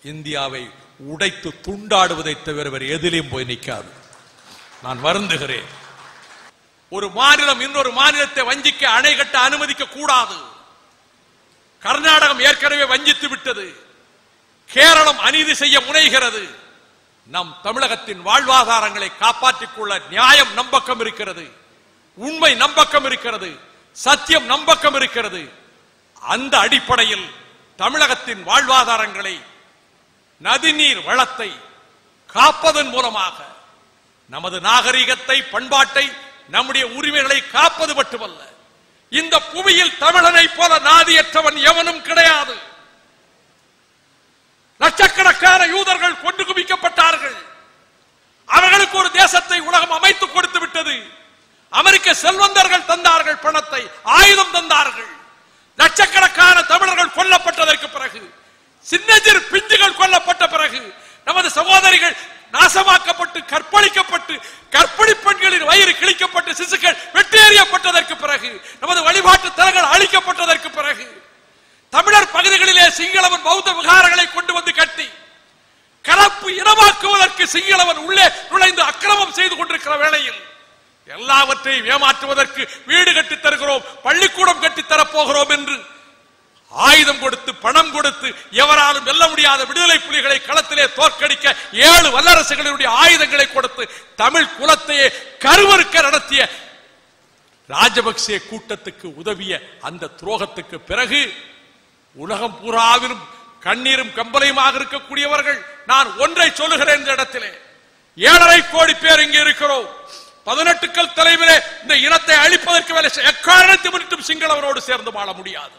இந்தியாவை உடைத்து துண்டாடுவதை தவிர வேறு எதிலையும் போய் நிற்காது. நான் வருந்துகிறேன். ஒரு மாநிலம் இன்னொரு மாநிலத்தை வஞ்சிக்க, அணை கட்ட அனுமதிக்க கூடாது. கர்நாடகம் ஏற்கனவே வஞ்சித்து விட்டது. கேரளம் அநீதி செய்ய முனைகிறது. நம் தமிழகத்தின் வாழ்வாதாரங்களை காப்பாற்றிக் கொள்ள நியாயம் நம்பக்கம் இருக்கிறது, உண்மை நம்பக்கம் இருக்கிறது, சத்தியம் நம்பக்கம் இருக்கிறது. அந்த அடிப்படையில் தமிழகத்தின் வாழ்வாதாரங்களை, நதிநீர் வளத்தை காப்பதன் மூலமாக நமது நாகரிகத்தை, பண்பாட்டை, நம்முடைய உரிமைகளை காப்பது மட்டுமல்ல, இந்த புவியில் தமிழனை போல நாதியற்றவன் எவனும் கிடையாது. லட்சக்கணக்கான யூதர்கள் கொண்டு குவிக்கப்பட்டார்கள். அவர்களுக்கு ஒரு தேசத்தை உலகம் அமைத்து கொடுத்து விட்டது. அமெரிக்க செல்வந்தர்கள் தந்தார்கள் பணத்தை, ஆயுதம் தந்தார்கள். லட்சக்கணக்கான தமிழர்கள் கொல்லப்பட்டதற்கு பிறகு, சின்னஞ்சிறு பிஞ்சுகள் கொல்லப்பட்ட பிறகு, நமது சகோதரிகள் நாசமாக்கப்பட்டு, கற்பழிக்கப்பட்டு, கர்ப்பிணி பெண்களின் வயிறு கிழிக்கப்பட்டு, சிசுக்கள் வெட்டேறியப்பட்டதற்கு பிறகு, நமது வழிபாட்டு தலங்கள் அழிக்கப்பட்டதற்கு பிறகு, தமிழர் பகுதிகளிலே சிங்களவன் பௌத்த விகாரங்களை கொண்டு வந்து கட்டி கலப்பு இனமாக்குவதற்கு சிங்களவன் உள்ளே நுழைந்து அக்கிரமம் செய்து கொண்டிருக்கிற வேளையில் எல்லாவற்றையும் ஏமாற்றுவதற்கு வீடு கட்டி தருகிறோம், பள்ளிக்கூடம் கட்டி தரப்போகிறோம் என்று ஆயுதம் கொடுத்து, பணம் கொடுத்து, எவராலும் வெல்ல முடியாத விடுதலை புலிகளை களத்திலே தோற்கடிக்க 7 வல்லரசுகளுடைய ஆயுதங்களை கொடுத்து தமிழ் குலத்தையே கருவறுக்க நடத்திய ராஜபக்சே கூட்டத்துக்கு உதவிய அந்த துரோகத்துக்கு பிறகு உலகம் பூராவிலும் கண்ணீரும் கம்பளையுமாக இருக்கக்கூடியவர்கள், நான் ஒன்றை சொல்லுகிறேன். இந்த இடத்திலே 7.5 கோடி பேர் இங்கே இருக்கிறோம். 18 கல் தலைவரே இந்த இனத்தை அழிப்பதற்கு வேலை எக்காரணத்தை முன்னிட்டும் சிங்களவரோடு சேர்ந்து வாழ முடியாது.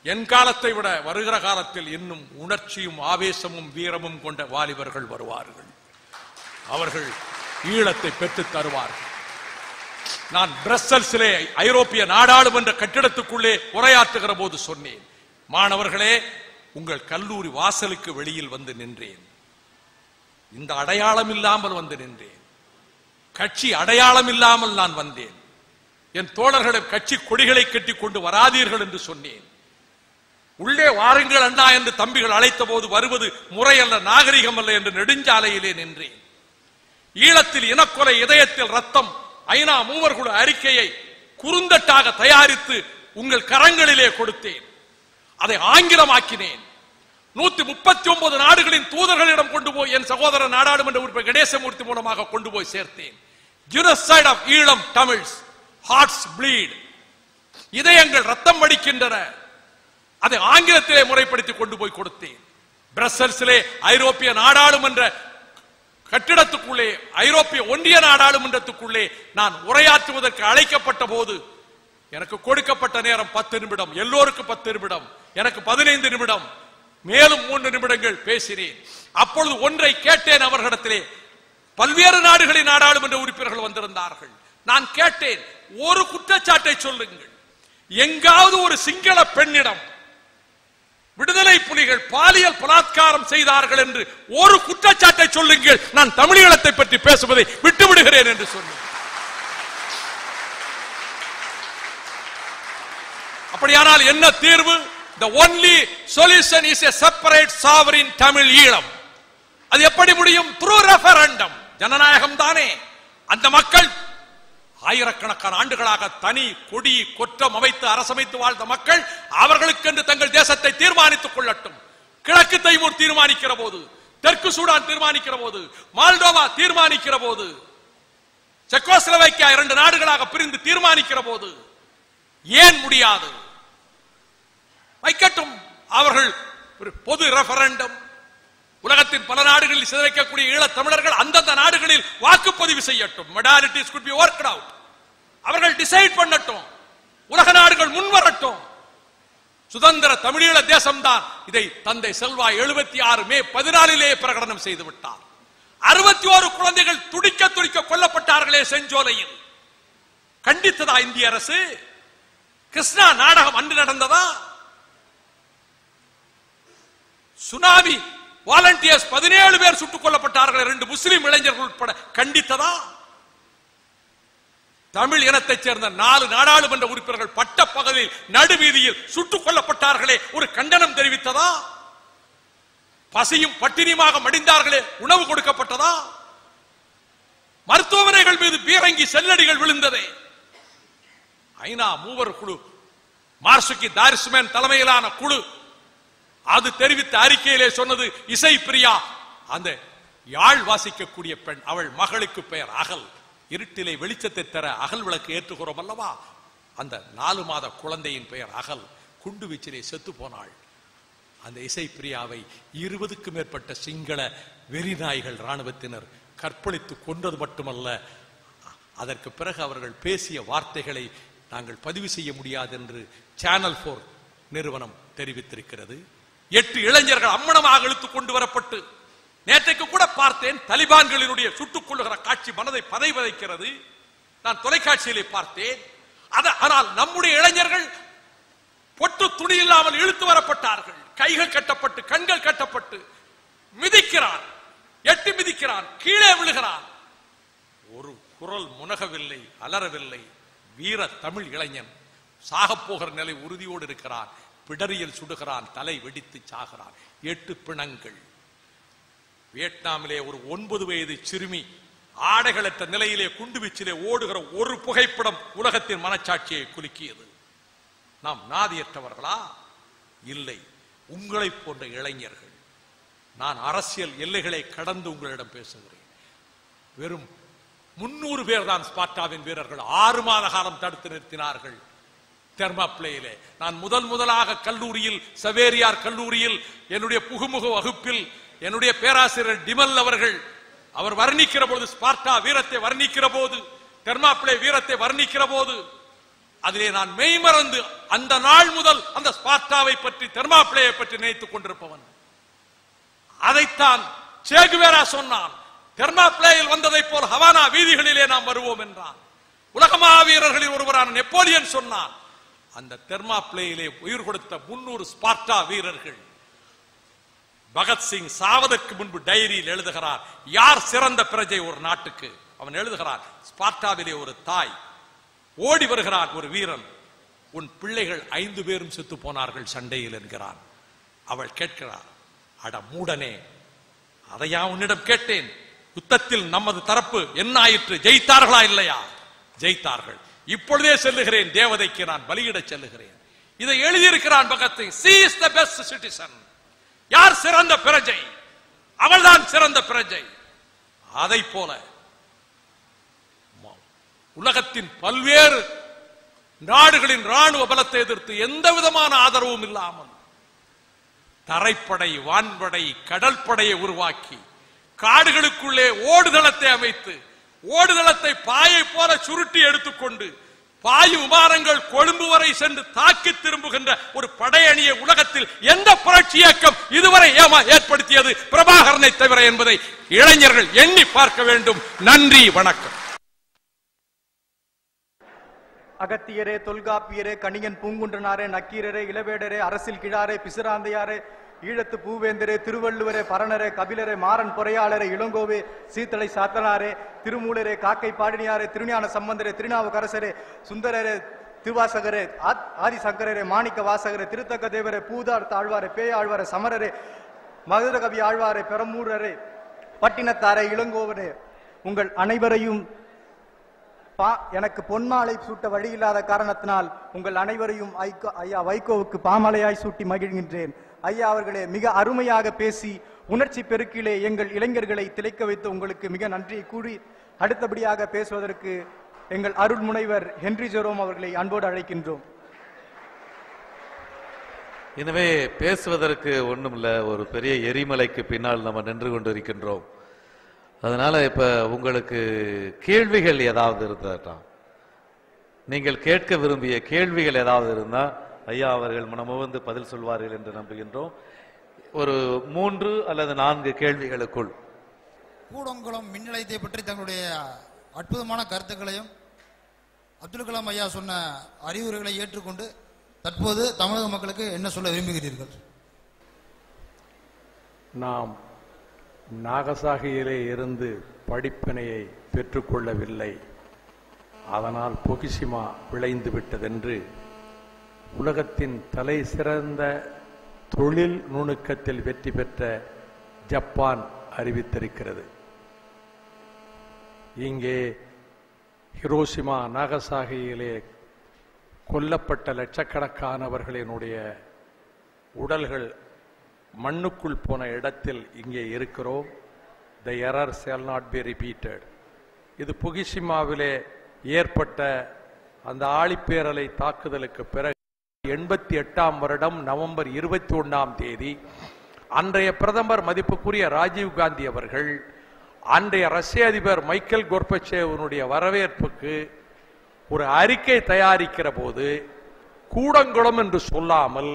என் காலத்தை விட வருகிற காலத்தில் இன்னும் உணர்ச்சியும் ஆவேசமும் வீரமும் கொண்ட வாலிபர்கள் வருவார்கள். அவர்கள் ஈழத்தை பெற்றுத் தருவார்கள். நான் பிரசல்ஸிலே ஐரோப்பிய நாடாளுமன்ற கட்டிடத்துக்குள்ளே உரையாற்றுகிற போது சொன்னேன், மாணவர்களே, உங்கள் கல்லூரி வாசலுக்கு வெளியில் வந்து நின்றேன். இந்த அடையாளம் இல்லாமல் வந்து நின்றேன். கட்சி அடையாளம் இல்லாமல் நான் வந்தேன். என் தோழர்களை கட்சி கொடிகளை கட்டி கொண்டு வராதீர்கள் என்று சொன்னேன். உள்ளே வாருங்கள் அண்ணா என்று தம்பிகள் அழைத்த போது வருவது முறையல்ல, நாகரிகம் அல்ல என்று நெடுஞ்சாலையிலே நின்றேன். ஈழத்தில் இனக்கொலை, இதயத்தில் ரத்தம், ஐநா மூவர் குழு அறிக்கையை குறுந்தட்டாக தயாரித்து உங்கள் கரங்களிலே கொடுத்தேன். அதை ஆங்கிலமாக்கினேன். 139 நாடுகளின் தூதர்களிடம் கொண்டு போய் என் சகோதர நாடாளுமன்ற உறுப்பினர் கணேசமூர்த்தி மூலமாக கொண்டு போய் சேர்த்தேன். Genocide of Eelam Tamils, hearts bleed, இதயங்கள் ரத்தம் வடிக்கின்றன. அதை ஆங்கிலத்திலே முறைப்படுத்தி கொண்டு போய் கொடுத்தேன். பிரசல்ஸிலே ஐரோப்பிய நாடாளுமன்ற கட்டிடத்துக்குள்ளே, ஐரோப்பிய ஒன்றிய நாடாளுமன்றத்துக்குள்ளே நான் உரையாற்றுவதற்கு அழைக்கப்பட்ட போது எனக்கு கொடுக்கப்பட்ட நேரம் 10 நிமிடம், எல்லோருக்கும் 10 நிமிடம், எனக்கு 15 நிமிடம், மேலும் 3 நிமிடங்கள் பேசினேன். அப்பொழுது ஒன்றை கேட்டேன் அவர்களிடத்திலே. பல்வேறு நாடுகளின் நாடாளுமன்ற உறுப்பினர்கள் வந்திருந்தார்கள். நான் கேட்டேன், ஒரு குற்றச்சாட்டை சொல்லுங்கள், எங்காவது ஒரு சிங்கள பெண்ணிடம் விடுதலை புலிகள் பாலியல் பலாத்காரம் செய்தார்கள் என்று ஒரு குற்றச்சாட்டை சொல்லுங்கள், நான் தமிழீழத்தை பற்றி பேசுவதை விட்டுவிடுகிறேன் என்று சொன்னேன். அப்படியானால் என்ன தீர்வு? The only solution is a separate sovereign Tamil Eelam. அது எப்படி முடியும்? Through referendum. ஜனநாயகம் தானே. அந்த மக்கள் ஆயிரக்கணக்கான ஆண்டுகளாக தனி கொடி கொற்றம் அமைத்து அரசமைத்து வாழ்ந்த மக்கள் அவர்களுக்கென்று தங்கள் தேசத்தை தீர்மானித்துக் கொள்ளட்டும். கிழக்கு தைமூர் தீர்மானிக்கிற போது, தெற்கு சூடான் தீர்மானிக்கிற போது, மால்டோவா தீர்மானிக்கிற போது, செக்கோஸ்லோவேக்கியா 2 நாடுகளாக பிரிந்து தீர்மானிக்கிற போது ஏன் முடியாது? வைக்கட்டும் அவர்கள் பொது ரெஃபரண்டம். உலகத்தின் பல நாடுகளில் சிதைக்கக்கூடிய ஈழத் தமிழர்கள் அந்தந்த நாடுகளில் வாக்குப்பதிவு செய்யட்டும். Modalities could be worked out. அவர்கள் டிசைட் பண்ணட்டும். உலக நாடுகள் முன்வரட்டும். சுதந்திர தமிழீழ தேசம்தான் இதை தந்தை செல்வா 76 மே 14 பிரகடனம் செய்து விட்டார். 61 குழந்தைகள் துடிக்க துடிக்க கொல்லப்பட்டார்களே செஞ்சோலையில். கண்டித்ததா இந்திய அரசு? கிருஷ்ணா நாடகம் அன்று நடந்ததா? சுனாமி வாலண்டியர்ஸ் 17 பேர் சுட்டுக் கொல்லப்பட்டார்கள், 2 முஸ்லிம் இளைஞர்கள் உட்பட. கண்டித்ததா? தமிழ் இனத்தைச் சேர்ந்த 4 நாடாளுமன்ற உறுப்பினர்கள் பட்ட பகலில் நடுவீதியில் சுட்டுக் கொல்லப்பட்டார்களே, ஒரு கண்டனம் தெரிவித்ததா? பசியும் பட்டினியுமாக மடிந்தார்களே, உணவு கொடுக்கப்பட்டதா? மருத்துவமனைகள் மீது பீரங்கி செல்லடிகள் விழுந்ததே. ஐநா மூவர் குழு, மார்சுகி தாரிஸ்மேன் தலைமையிலான குழு அது தெரிவித்த அறிக்கையிலே சொன்னது, இசை பிரியா அந்த யாழ் வாசிக்கக்கூடிய பெண், அவள் மகளுக்கு பெயர் அகல். இருட்டிலே வெளிச்சத்தை தர அகல் விளக்கு ஏற்றுகிறோம் அல்லவா? அந்த 4 மாத குழந்தையின் பெயர் அகல். குண்டு வீச்சிலே செத்து போனாள். அந்த இசை பிரியாவை 20க்கும் மேற்பட்ட சிங்கள வெறிநாய்கள் ராணுவத்தினர் கற்பழித்து கொன்றது மட்டுமல்ல, அதற்கு பிறகு அவர்கள் பேசிய வார்த்தைகளை நாங்கள் பதிவு செய்ய முடியாது என்று சேனல் 4 நிறுவனம் தெரிவித்திருக்கிறது. 8 இளைஞர்கள் அம்மனமாக இழுத்துக் கொண்டு வரப்பட்டு, நேற்றைக்கு கூட பார்த்தேன், தலிபான்களினுடைய சுட்டுக் கொள்ளுகிற காட்சி மனதை பதை வதைக்கிறது. நான் தொலைக்காட்சியிலே பார்த்தேன். ஆனால் நம்முடைய இளைஞர்கள் பொட்டு துணி இல்லாமல் இழுத்து வரப்பட்டார்கள். கைகள் கட்டப்பட்டு, கண்கள் கட்டப்பட்டு, மிதிக்கிறான், எட்டி மிதிக்கிறான், கீழே விழுகிறான். ஒரு குரல் முனகவில்லை, அலறவில்லை. வீர தமிழ் இளைஞன் சாகப் போகிற நிலை உறுதியோடு இருக்கிறான். பிடரியில் சுடுகிறான், தலை வெடித்து சாகிறான். 8 பிணங்கள். வியட்நாமிலே ஒரு 9 வயது சிறுமி ஆடைகளற்ற நிலையிலே குண்டுவீச்சிலே ஓடுகிற ஒரு புகைப்படம் உலகத்தின் மனச்சாட்சியை குலுக்கியது. நாம் நாதியற்றவர்களா? இல்லை. உங்களை போன்ற இளைஞர்கள். நான் அரசியல் எல்லைகளை கடந்து உங்களிடம் பேசுகிறேன். வெறும் 300 பேர் தான் ஸ்பார்ட்டாவின் வீரர்கள் 6 மாத காலம் தடுத்து நிறுத்தினார்கள் தெர்மாப்ளேயிலே. நான் முதலாக கல்லூரியில், சவேரியார் கல்லூரியில், என்னுடைய புகுமுக வகுப்பில் என்னுடைய பேராசிரியர் டிமல் அவர்கள் அவர் வர்ணிக்கிற போது, ஸ்பார்ட்டா வீரத்தை வர்ணிக்கிற போது, தெர்மாப்ளே வீரத்தை வர்ணிக்கிற போது, அதிலே நான் மெய்மறந்து அந்த நாள் முதல் அந்த ஸ்பார்ட்டாவை பற்றி, தெர்மாப்ளேயை பற்றி நினைத்துக் கொண்டிருப்பவன். அதைத்தான் சேகுவேரா சொன்னான். தெர்மாப்ளேயில் வந்ததை போல் ஹவானா வீதிகளிலே நாம் வருவோம் என்றான். உலக மாவீரர்களில் ஒருவரான நெப்போலியன் சொன்னார், அந்த தெர்மாப்ளேயிலே உயிர் கொடுத்த 300 ஸ்பார்ட்டா வீரர்கள். பகத்சிங் சாவதற்கு முன்பு டைரியில் எழுதுகிறார், யார் சிறந்த பிரஜை ஒரு நாட்டுக்கு? அவன் எழுதுகிறார், ஸ்பார்ட்டாவிலே ஒரு தாய் ஓடி வருகிறார், ஒரு வீரன், உன் பிள்ளைகள் 5 பேரும் செத்து போனார்கள் சண்டையில் என்கிறான். அவள் கேட்கிறார், அட மூடனே, அதையா உன்னிடம் கேட்டேன், யுத்தத்தில் நமது தரப்பு என்ன ஆயிற்று, ஜெயித்தார்களா இல்லையா? ஜெயித்தார்கள். இப்பொழுதே செல்லுகிறேன், தேவதைக்கு நான் பலியிட செல்லுகிறேன். இதை எழுதியிருக்கிறான் Bhagat Singh. She is the best citizen. யார் சிறந்த பிரஜை? அவள்தான் சிறந்த பிரஜை. அதை போல உலகத்தின் பல்வேறு நாடுகளின் ராணுவ பலத்தை எதிர்த்து எந்த விதமான ஆதரவும் இல்லாமல் தரைப்படை, வான்படை, கடல் படையை உருவாக்கி காடுகளுக்குள்ளே ஓடுதளத்தை அமைத்து ஓடுதளத்தை பாயை போல சுருட்டி எடுத்துக்கொண்டு பாய் விமானங்கள் கொழும்பு வரை சென்று தாக்கி திரும்புகின்ற ஒரு படையணியை உலகத்தில் எந்த புரட்சி இயக்கம் இதுவரை ஏற்படுத்தியது பிரபாகரனை தவிர என்பதை இளைஞர்கள் எண்ணி பார்க்க வேண்டும். நன்றி, வணக்கம். அகத்தியரே, தொல்காப்பியரே, கணியன் பூங்குன்றனாரே, நக்கீரரே, இளவேடரே, அரசில் கிழாரே, பிசிராந்தையாரே, ஈழத்து பூவேந்தரே, திருவள்ளுவரே, பரணரே, கபிலரே, மாறன் பொறையாளரே, இளங்கோவே, சீத்தலை சாத்தனாரே, திருமூலரே, காக்கை பாடினியாரே, திருஞான சம்பந்தரே, திருநாவுக்கரசரே, சுந்தரரே, திருவாசகரே, ஆதிசங்கரே, மாணிக்க வாசகரே, திருத்தக்க தேவரே, பூதார் தாழ்வாரே, பேயாழ்வாரே, சமரரே, மதுரகவி ஆழ்வாரே, பெரம்பூரரே, பட்டினத்தாரே, இளங்கோவரே, உங்கள் அனைவரையும் எனக்கு பொன்மாலை சூட்ட வழி இல்லாத காரணத்தினால் உங்கள் அனைவரையும் ஐயா வைகோவுக்கு பாமாலையாய் சூட்டி மகிழ்கின்றேன். ஐயா அவர்களே, மிக அருமையாக பேசி உணர்ச்சி பெருக்கிலே எங்கள் இளைஞர்களை திளைக்க வைத்து உங்களுக்கு மிக நன்றியை கூறி அடுத்தபடியாக பேசுவதற்கு எங்கள் அருள் முனைவர் ஹென்றி ஜெரோம் அவர்களை அன்போடு அழைக்கின்றோம். எனவே பேசுவதற்கு ஒண்ணுமில்ல, ஒரு பெரிய எரிமலைக்கு பின்னால் நம்ம நின்று கொண்டிருக்கின்றோம். அதனால இப்ப உங்களுக்கு கேள்விகள் ஏதாவது இருந்தா, நீங்கள் கேட்க விரும்பிய கேள்விகள் ஏதாவது இருந்தா ஐயா அவர்கள் மனமுவந்து பதில் சொல்வார்கள் என்று நம்புகின்றோம். ஒரு 3 அல்லது 4 கேள்விகளுக்குள் கூடங்குளம் மின் நிலையத்தை பற்றி தங்களுடைய அற்புதமான கருத்துக்களையும் அப்துல் கலாம் ஐயா சொன்ன அறிவுரைகளை ஏற்றுக்கொண்டு தற்போது தமிழக மக்களுக்கு என்ன சொல்ல விரும்புகிறீர்கள்? நாம் நாகசாகியிலே இருந்து படிப்பினையை பெற்றுக்கொள்ளவில்லை, அதனால் புகுஷிமா விளைந்து விட்டதென்று உலகத்தின் தலை சிறந்த தொழில் நுணுக்கத்தில் வெற்றி பெற்ற ஜப்பான் அறிவித்திருக்கிறது. இங்கே ஹிரோஷிமா நாகசாகியிலே கொல்லப்பட்ட லட்சக்கணக்கானவர்களினுடைய உடல்கள் மண்ணுக்குள் போன இடத்தில் இங்கே இருக்கிறோம். The error shall not be repeated. இது புகிஷிமாவிலே ஏற்பட்ட அந்த ஆழிப்பேரலை தாக்குதலுக்கு பிறகு 88ஆம் வருடம் நவம்பர் 21ஆம் தேதி அன்றைய பிரதமர் மதிப்புக்குரிய ராஜீவ் காந்தி அவர்கள் அன்றைய ரஷ்ய அதிபர் மைக்கேல் கோர்பச்சேவனுடைய வரவேற்புக்கு ஒரு அறிக்கை தயாரிக்கிற போது கூடங்குளம் என்று சொல்லாமல்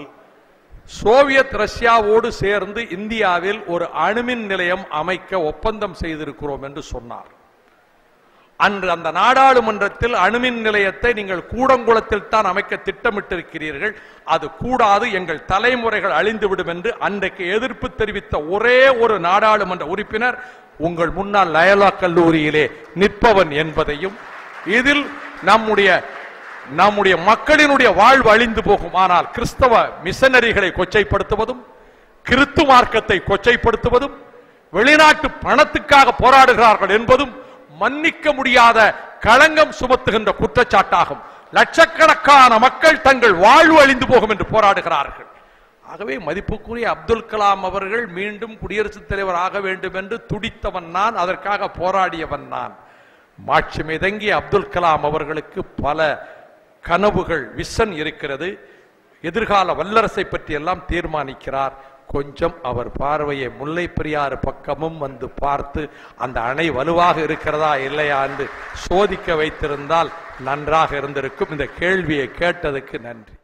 சோவியத் ரஷ்யாவோடு சேர்ந்து இந்தியாவில் ஒரு அணுமின் நிலையம் அமைக்க ஒப்பந்தம் செய்திருக்கிறோம் என்று சொன்னார். அன்று அந்த நாடாளுமன்றத்தில் அணுமின் நிலையத்தை நீங்கள் கூடங்குளத்தில் தான் அமைக்க திட்டமிட்டிருக்கிறீர்கள், அது கூடாது, எங்கள் தலைமுறைகள் அழிந்துவிடும் என்று அன்றைக்கு எதிர்ப்பு தெரிவித்த ஒரே ஒரு நாடாளுமன்ற உறுப்பினர் உங்கள் முன்னால் லயோலா கல்லூரியிலே நிற்பவன் என்பதையும், இதில் நம்முடைய மக்களினுடைய வாழ்வு அழிந்து போகும், ஆனால் கிறிஸ்தவ மிஷனரிகளை கொச்சைப்படுத்துவதும் கிறிஸ்து மார்க்கத்தை கொச்சைப்படுத்துவதும் வெளிநாட்டு பணத்துக்காக போராடுகிறார்கள் என்பதும் மன்னிக்க முடியாத களங்கம் சுமத்துகின்ற குற்றச்சாட்டாகும். லட்சக்கணக்கான மக்கள் தங்கள் வாழ்வு அழிந்து போகும் என்று போராடுகிறார்கள். ஆகவே மதிப்புக்குரிய அப்துல் கலாம் அவர்கள் மீண்டும் குடியரசுத் தலைவர் ஆக வேண்டும் என்று துடித்தவன் நான், அதற்காக போராடியவன் நான். மாட்சிமை தங்கிய அப்துல் கலாம் அவர்களுக்கு பல கனவுகள், விஷன் இருக்கிறது. எதிர்கால வல்லரசை பற்றி எல்லாம் தீர்மானிக்கிறார். கொஞ்சம் அவர் பார்வையை முல்லை பெரியாறு பக்கமும் வந்து பார்த்து அந்த அணை வலுவாக இருக்கிறதா இல்லையா என்று சோதிக்க வைத்திருந்தால் நன்றாக இருந்திருக்கும். இந்த கேள்வியை கேட்டதுக்கு நன்றி.